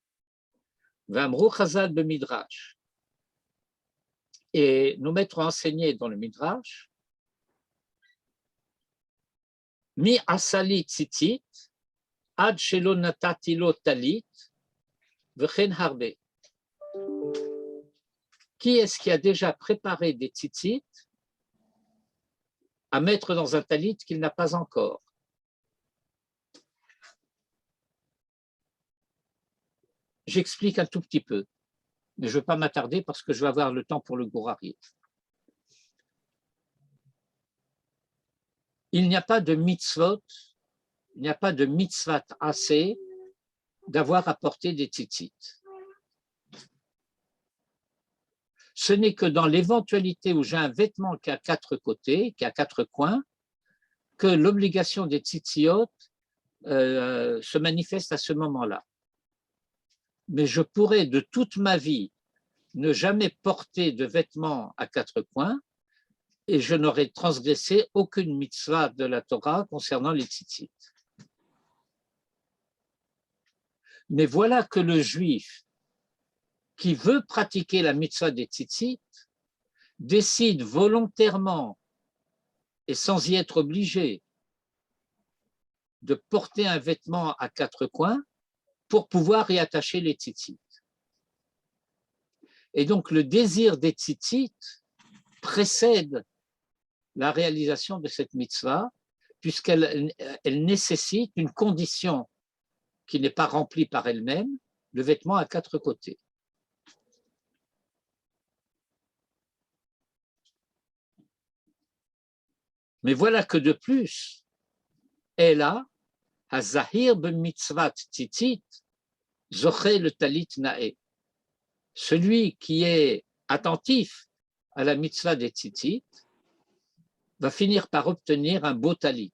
V'amru chazal b'midrash. Et nous maîtres ont enseigné dans le midrash mi asali tzitzit ad shelo natati lo talit v'chen harbe. Qui est-ce qui a déjà préparé des tzitzit à mettre dans un talit qu'il n'a pas encore? J'explique un tout petit peu, mais je ne vais pas m'attarder parce que je vais avoir le temps pour le gourari. Il n'y a pas de mitzvot, il n'y a pas de mitzvat assez d'avoir apporté des tzitzit. Ce n'est que dans l'éventualité où j'ai un vêtement qui a 4 côtés, qui a 4 coins, que l'obligation des tzitziot se manifeste à ce moment-là. Mais je pourrais de toute ma vie ne jamais porter de vêtements à 4 coins et je n'aurais transgressé aucune mitzvah de la Torah concernant les tzitzit. Mais voilà que le juif qui veut pratiquer la mitzvah des tzitzit décide volontairement et sans y être obligé de porter un vêtement à 4 coins pour pouvoir y attacher les tzitzit. Et donc le désir des tzitzit précède la réalisation de cette mitzvah puisqu'elle nécessite une condition qui n'est pas remplie par elle-même, le vêtement à 4 côtés. Mais voilà que de plus, elle a Hazahir b'mitzvat tzitzit, zoché le talit nae. Celui qui est attentif à la mitzvah des tzitzit va finir par obtenir un beau talit.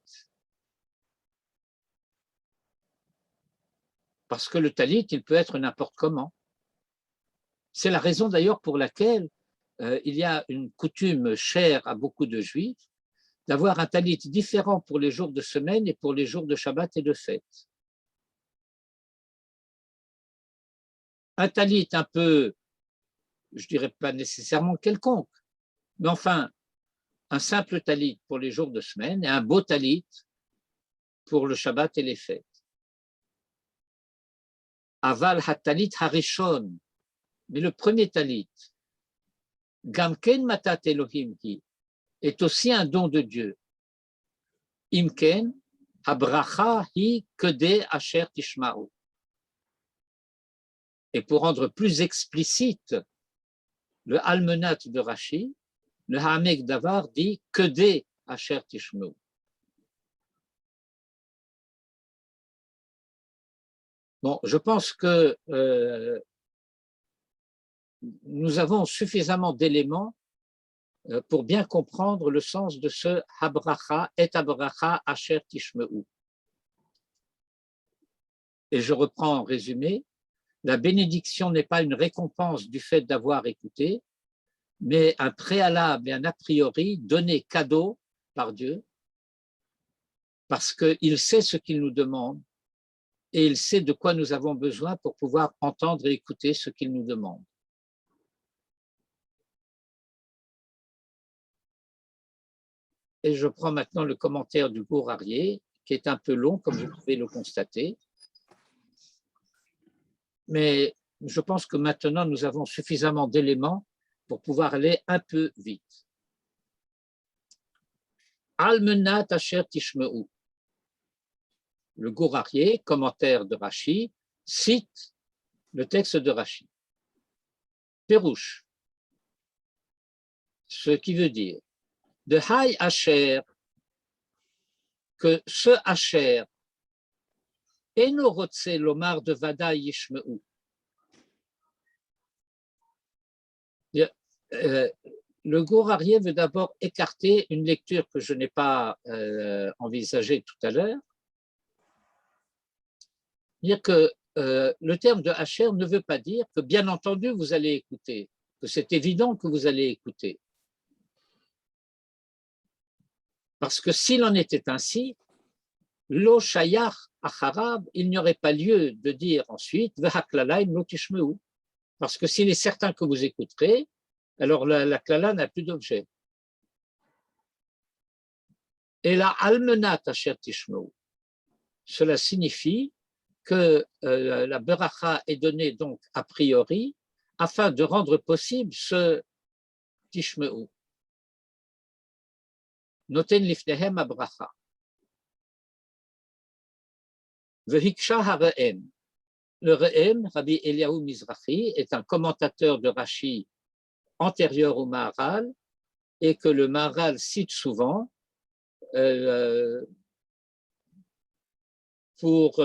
Parce que le talit, il peut être n'importe comment. C'est la raison d'ailleurs pour laquelle il y a une coutume chère à beaucoup de juifs d'avoir un talit différent pour les jours de semaine et pour les jours de Shabbat et de fête. Un talit un peu, je dirais pas nécessairement quelconque, mais enfin, un simple talit pour les jours de semaine et un beau talit pour le Shabbat et les fêtes. Aval hatalit harishon, mais le premier talit, gamken matat Elohim ki, est aussi un don de Dieu. Imken, habracha hi kede asher tishma'u. Et pour rendre plus explicite le almenat de Rashi, le Hamek Davar dit kede asher tishma'u. Bon, je pense que nous avons suffisamment d'éléments pour bien comprendre le sens de ce habracha et habracha asher tishmeu. Et je reprends en résumé, la bénédiction n'est pas une récompense du fait d'avoir écouté, mais un préalable et un a priori donné cadeau par Dieu, parce qu'il sait ce qu'il nous demande et il sait de quoi nous avons besoin pour pouvoir entendre et écouter ce qu'il nous demande. Et je prends maintenant le commentaire du Gourarié, qui est un peu long, comme vous pouvez le constater. Mais je pense que maintenant, nous avons suffisamment d'éléments pour pouvoir aller un peu vite. Almenat asher tishmeu. Le Gourarié, commentaire de Rashi, cite le texte de Rashi. Pérouche. Ce qui veut dire de Hay Asher, que ce Asher, Eno Rotse Lomar de Vada Yishmeu. Le Gourarié veut d'abord écarter une lecture que je n'ai pas envisagée tout à l'heure. Dire que le terme de Asher ne veut pas dire que bien entendu vous allez écouter, que c'est évident que vous allez écouter. Parce que s'il en était ainsi, Lo Shayach Acharab, il n'y aurait pas lieu de dire ensuite V'haklalaim lo tishmeu. Parce que s'il est certain que vous écouterez, alors la klala n'a plus d'objet. Et la almenat asher tishmeu, cela signifie que la beracha est donnée donc a priori afin de rendre possible ce tishmeu. Noten lifnehem abracha. Vehiksha hareem. Le Re'em, Rabbi Eliaou Mizrahi, est un commentateur de Rashi antérieur au Maharal et que le Maharal cite souvent pour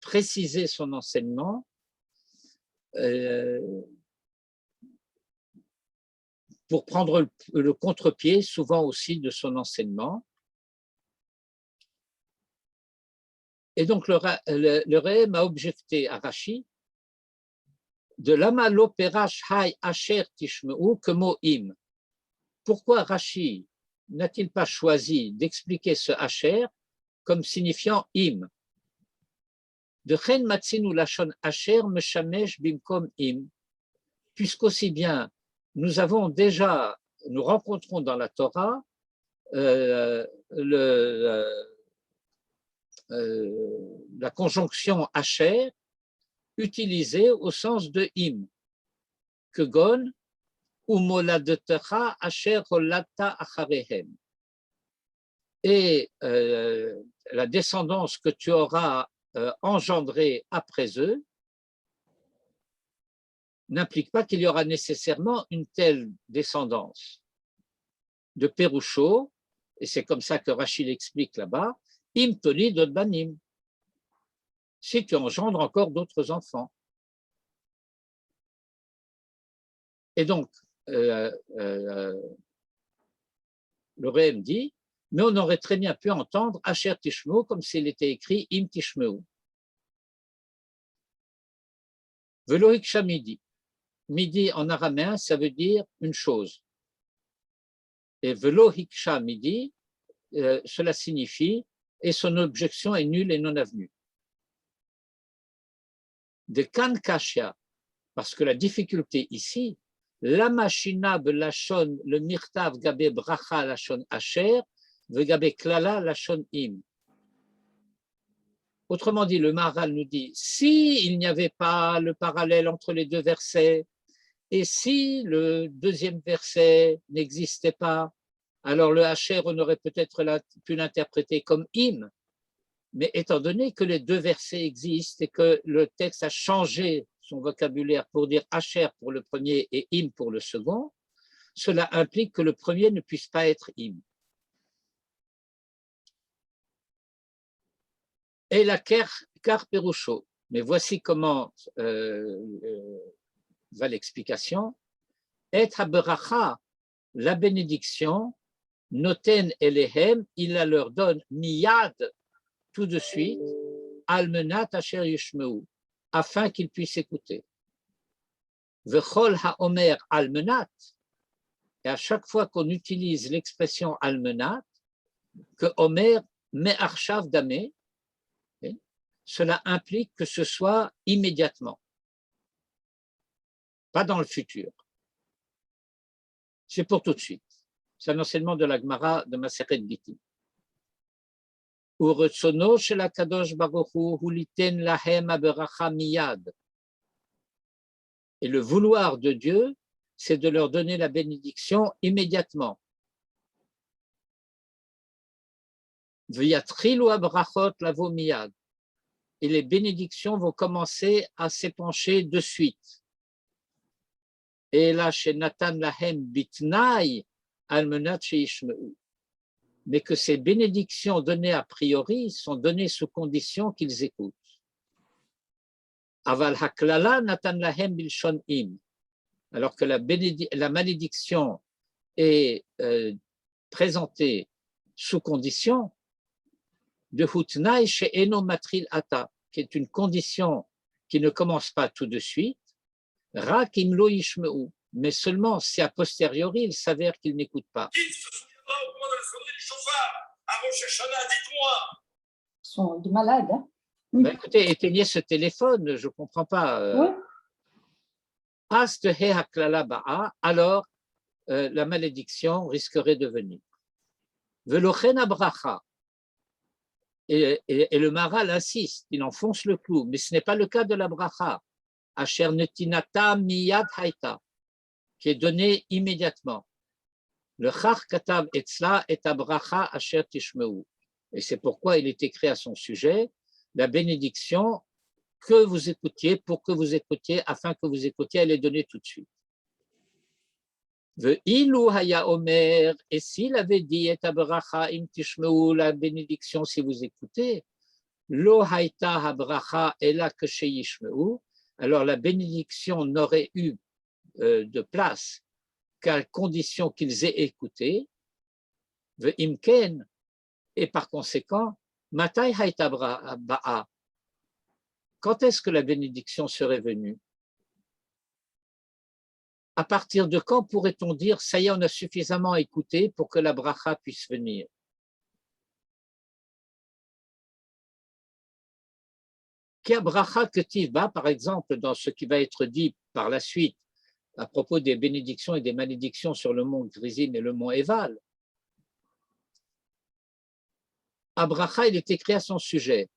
préciser son enseignement, pour prendre le contre-pied souvent aussi de son enseignement. Et donc le Re'em a objecté à Rashi de lama lo perash hay asher tishmeu que mot im. Pourquoi Rashi n'a-t-il pas choisi d'expliquer ce asher comme signifiant im? De chen matzinu lashon asher meshamesh bimkom im, puisqu'aussi bien nous rencontrons dans la Torah la conjonction asher utilisée au sens de im, que gon ou moladetecha asher holata acharehem. Et la descendance que tu auras engendrée après eux n'implique pas qu'il y aura nécessairement une telle descendance. De Péroucho, et c'est comme ça que Rashi l'explique là-bas, im toli dod banim, si tu engendres encore d'autres enfants. Et donc, le Re'em dit, mais on aurait très bien pu entendre Asher Tishmeu comme s'il était écrit Im Tishmeu. Velo hiksha midi. Midi en araméen, ça veut dire une chose. Et velo hiksha midi, cela signifie et son objection est nulle et non avenue. De kan kashya, parce que la difficulté ici, la machina belashon le mirtav gabe bracha lashon asher ve gabe klala lashon im. Autrement dit, le Maharal nous dit, si il n'y avait pas le parallèle entre les deux versets, et si le deuxième verset n'existait pas, alors le asher, on aurait peut-être pu l'interpréter comme im. Mais étant donné que les deux versets existent et que le texte a changé son vocabulaire pour dire asher pour le premier et im pour le second, cela implique que le premier ne puisse pas être im. Et la car perusho. Mais voici comment va l'explication. Et haberacha, la bénédiction, noten elehem, il la leur donne miyad, tout de suite, almenat asher yishmeu, afin qu'ils puissent écouter. Vechol haomer almenat, et à chaque fois qu'on utilise l'expression almenat, que omer me'arshav damé, cela implique que ce soit immédiatement, pas dans le futur. C'est pour tout de suite. C'est un enseignement de la Gemara de Masechet Gittin. Uretsono shel HaKadosh Baruch Hu liten lahem haberacha miyad. Et le vouloir de Dieu, c'est de leur donner la bénédiction immédiatement. V'yatrilu habrachot lavo miyad. Et les bénédictions vont commencer à s'épancher de suite. אלא שנתן להם בתנאי על מנת שישמעו. Mais que ces bénédictions données a priori sont données sous condition qu'ils écoutent. Aval haklala natan lahem bilshon im. Alors que la malédiction est présentée sous condition de hutnai she'eno matril ata, qui est une condition qui ne commence pas tout de suite, rak im lo yishmeu, mais seulement si a posteriori il s'avère qu'il n'écoute pas. Qui se souviendra au moment de la sonnerie du chauffard à Rosh Hashanah, dites-moi. Ils sont des malades. Hein. Ben, écoutez, éteignez ce téléphone, je ne comprends pas. Oui. Alors la malédiction risquerait de venir. Velochen abracha. Et le Maharal insiste, il enfonce le clou, mais ce n'est pas le cas de la bracha, asher netinata miyad haïta, qui est donnée immédiatement. Le chach katav etzla et abracha asher tishmeu. Et c'est pourquoi il est écrit à son sujet la bénédiction que vous écoutiez, pour que vous écoutiez, afin que vous écoutiez, elle est donnée tout de suite. Ve'ilu haya omer, et s'il avait dit et abracha im tishmeu, la bénédiction si vous écoutez, lo haïta habracha ela keshe yishmeu, alors la bénédiction n'aurait eu de place qu'à condition qu'ils aient écouté, ve'imken, et par conséquent, matai haïta ba'a. Quand est-ce que la bénédiction serait venue? À partir de quand pourrait-on dire, ça y est, on a suffisamment écouté pour que la bracha puisse venir? Kia bracha ketiva, par exemple, dans ce qui va être dit par la suite à propos des bénédictions et des malédictions sur le mont Grizim et le mont Eval. À bracha, il est écrit à son sujet.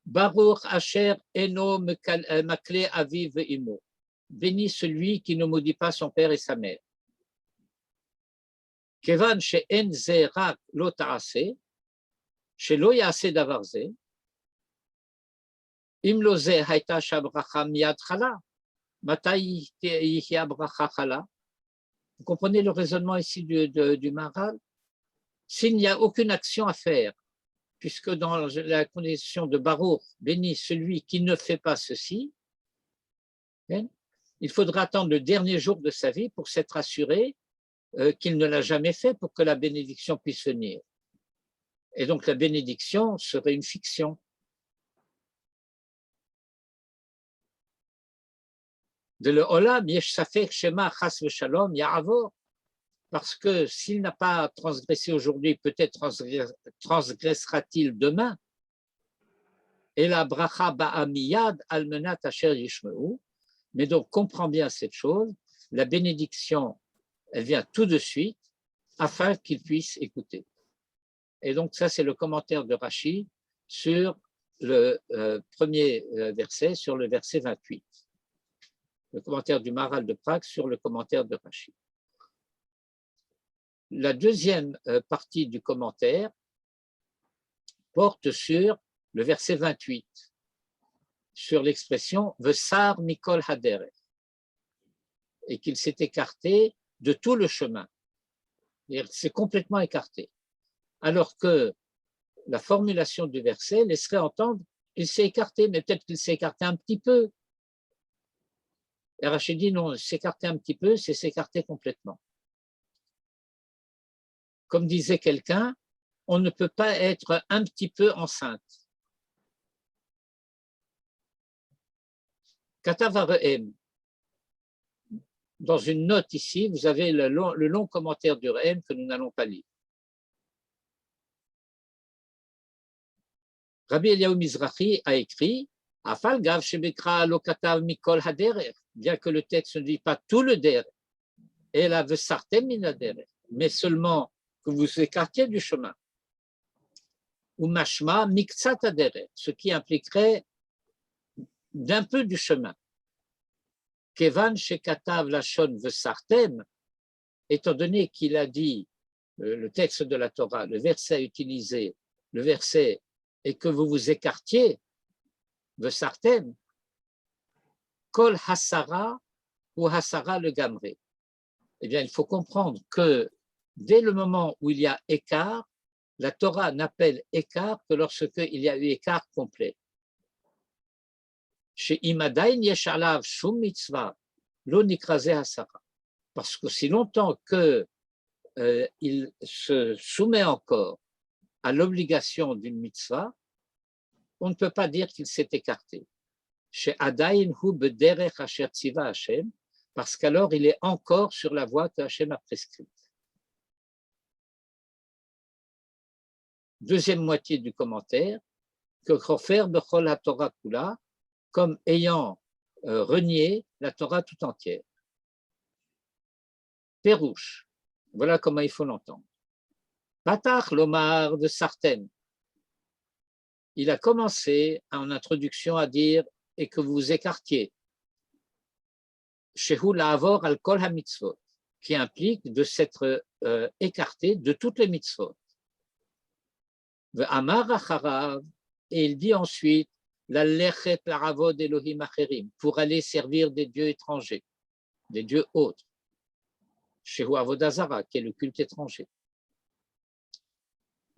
Baruch Asher Eno Makle Aviv Imo. Béni celui qui ne maudit pas son père et sa mère. Kevan she'en ze rak lo ta'ase, she'lo ya'ase davar ze, im lo ze hayta shabracha miyad chala, matai yihya bracha chala. Vous comprenez le raisonnement ici du Maharal? S'il n'y a aucune action à faire, puisque dans la condition de Baruch, béni celui qui ne fait pas ceci, il faudra attendre le dernier jour de sa vie pour s'être assuré qu'il ne l'a jamais fait pour que la bénédiction puisse venir. Et donc la bénédiction serait une fiction. De le olam yesh safek shema chas v'shalom ya'avor. Parce que s'il n'a pas transgressé aujourd'hui, peut-être transgressera-t-il demain. Et la bracha ba'amiyad almenat asher yishmeu. Mais donc, comprends bien cette chose, la bénédiction, elle vient tout de suite afin qu'il puisse écouter. Et donc, ça, c'est le commentaire de Rashi sur le premier verset, sur le verset 28. Le commentaire du Maharal de Prague sur le commentaire de Rashi. La deuxième partie du commentaire porte sur le verset 28, sur l'expression « Vesar mikol haderech » et qu'il s'est écarté de tout le chemin. Il s'est complètement écarté. Alors que la formulation du verset laisserait entendre « il s'est écarté, mais peut-être qu'il s'est écarté un petit peu ». Et Rachid dit « non, s'écarter un petit peu, c'est s'écarter complètement ». Comme disait quelqu'un, on ne peut pas être un petit peu enceinte. Katav Rehem. Dans une note ici, vous avez le long commentaire du Rehem que nous n'allons pas lire. Rabbi Eliyahu Mizrahi a écrit Afal gav shebekra lo katav mikol haderech, bien que le texte ne dit pas tout le derech, et la vesartem min haderech, mais seulement que vous écartiez du chemin. Ou mashma miktsat haderech, ce qui impliquerait d'un peu du chemin. Kevan shekatav lashon vesartem, étant donné qu'il a dit le texte de la Torah, le verset utilisé, le verset et que vous vous écartiez, vesartem, kol hasara ou Hasara le Gamré. Eh bien, il faut comprendre que dès le moment où il y a écart, la Torah n'appelle écart que lorsqu'il y a eu écart complet. Chez Imadain Yeshalav Shum Mitzvah, Lo Nikraze Hasara. Parce que si longtemps qu'il se soumet encore à l'obligation d'une mitzvah, on ne peut pas dire qu'il s'est écarté. Chez Adain Hu Bederech Asher Tziva Hashem, parce qu'alors il est encore sur la voie que Hashem a prescrite. Deuxième moitié du commentaire, que Chofer Bechol HaTorah Kula, comme ayant renié la Torah tout entière. Pérouche, voilà comment il faut l'entendre. Patach Lomar de Sartène, il a commencé en introduction à dire et que vous vous écartiez. Shehu La'avor al Kol HaMitzvot, qui implique de s'être écarté de toutes les mitzvot. Amar Acharav, et il dit ensuite la lechet laravod Elohim acherim, pour aller servir des dieux étrangers, des dieux autres. Shehu Avodah Zara, qui est le culte étranger.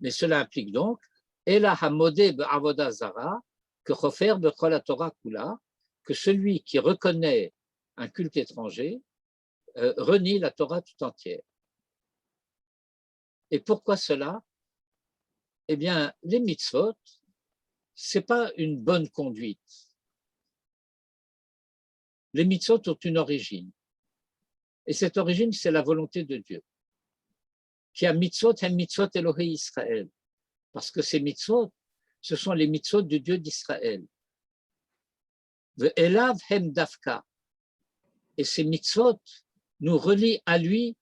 Mais cela implique donc Ela hamodeh be'avodah zara, que chofer bechol haTorah kula, que celui qui reconnaît un culte étranger renie la Torah tout entière. Et pourquoi cela? Eh bien, les mitzvot, ce n'est pas une bonne conduite. Les mitzvot ont une origine. Et cette origine, c'est la volonté de Dieu. Qui a mitzvot, hem mitzvot Elohei Israël. Parce que ces mitzvot, ce sont les mitzvot du Dieu d'Israël. Ve'elav hem dafka. Et ces mitzvot nous relient à lui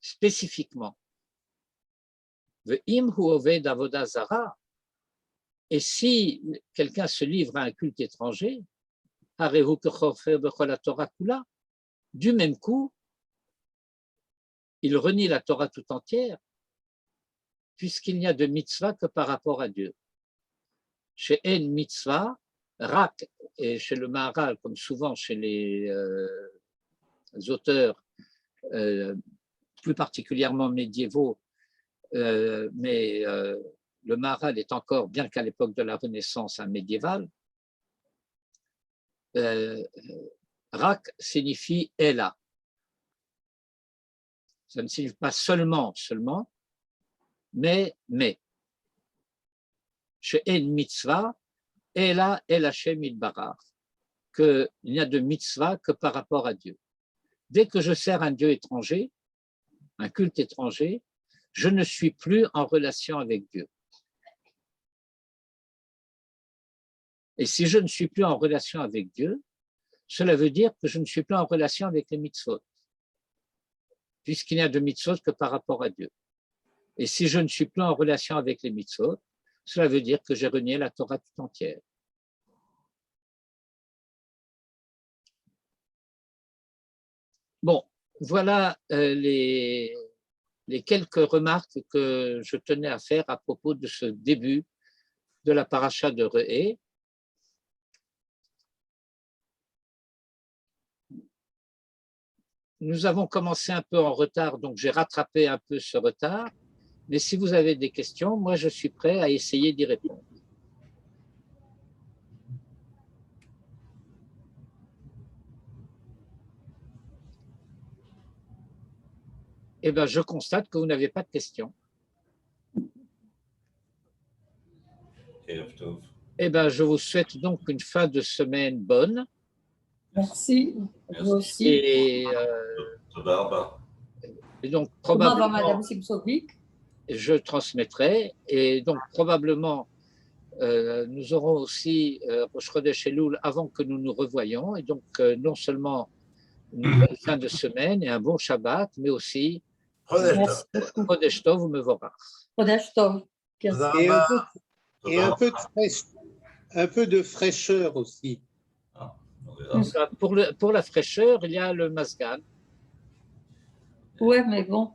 spécifiquement. Ve'im hu oved avodah zara. Et si quelqu'un se livre à un culte étranger, harehu kechofer bechol haTorah kula, du même coup, il renie la Torah tout entière, puisqu'il n'y a de mitzvah que par rapport à Dieu. Chez En mitzvah, Rak, et chez le Maharal, comme souvent chez les auteurs, plus particulièrement médiévaux, mais le Maharal est encore, bien qu'à l'époque de la Renaissance, un médiéval. Rak signifie Ela. Ça ne signifie pas seulement, mais. Chez En mitzvah, Ela El Hashem Yitbarach, qu'il n'y a de mitzvah que par rapport à Dieu. Dès que je sers un Dieu étranger, un culte étranger, je ne suis plus en relation avec Dieu. Et si je ne suis plus en relation avec Dieu, cela veut dire que je ne suis plus en relation avec les mitzvot, puisqu'il n'y a de mitzvot que par rapport à Dieu. Et si je ne suis plus en relation avec les mitzvot, cela veut dire que j'ai renié la Torah tout entière. Bon, voilà les quelques remarques que je tenais à faire à propos de ce début de la paracha de Re'é. Nous avons commencé un peu en retard, donc j'ai rattrapé un peu ce retard. Mais si vous avez des questions, moi je suis prêt à essayer d'y répondre. Eh bien, je constate que vous n'avez pas de questions. Eh bien, je vous souhaite donc une fin de semaine bonne. Merci. Vous aussi. Et donc, probablement, Madame Simsovic. je transmettrai. Et donc, probablement, nous aurons aussi Rosh Chodesh Elul avant que nous nous revoyions. Et donc, non seulement une bonne fin de semaine et un bon Shabbat, mais aussi Chodesh Tov ou Mevorach. Chodesh Tov. Et un peu de fraîcheur aussi. Pour la fraîcheur, il y a le Mazgan. Ouais, mais bon.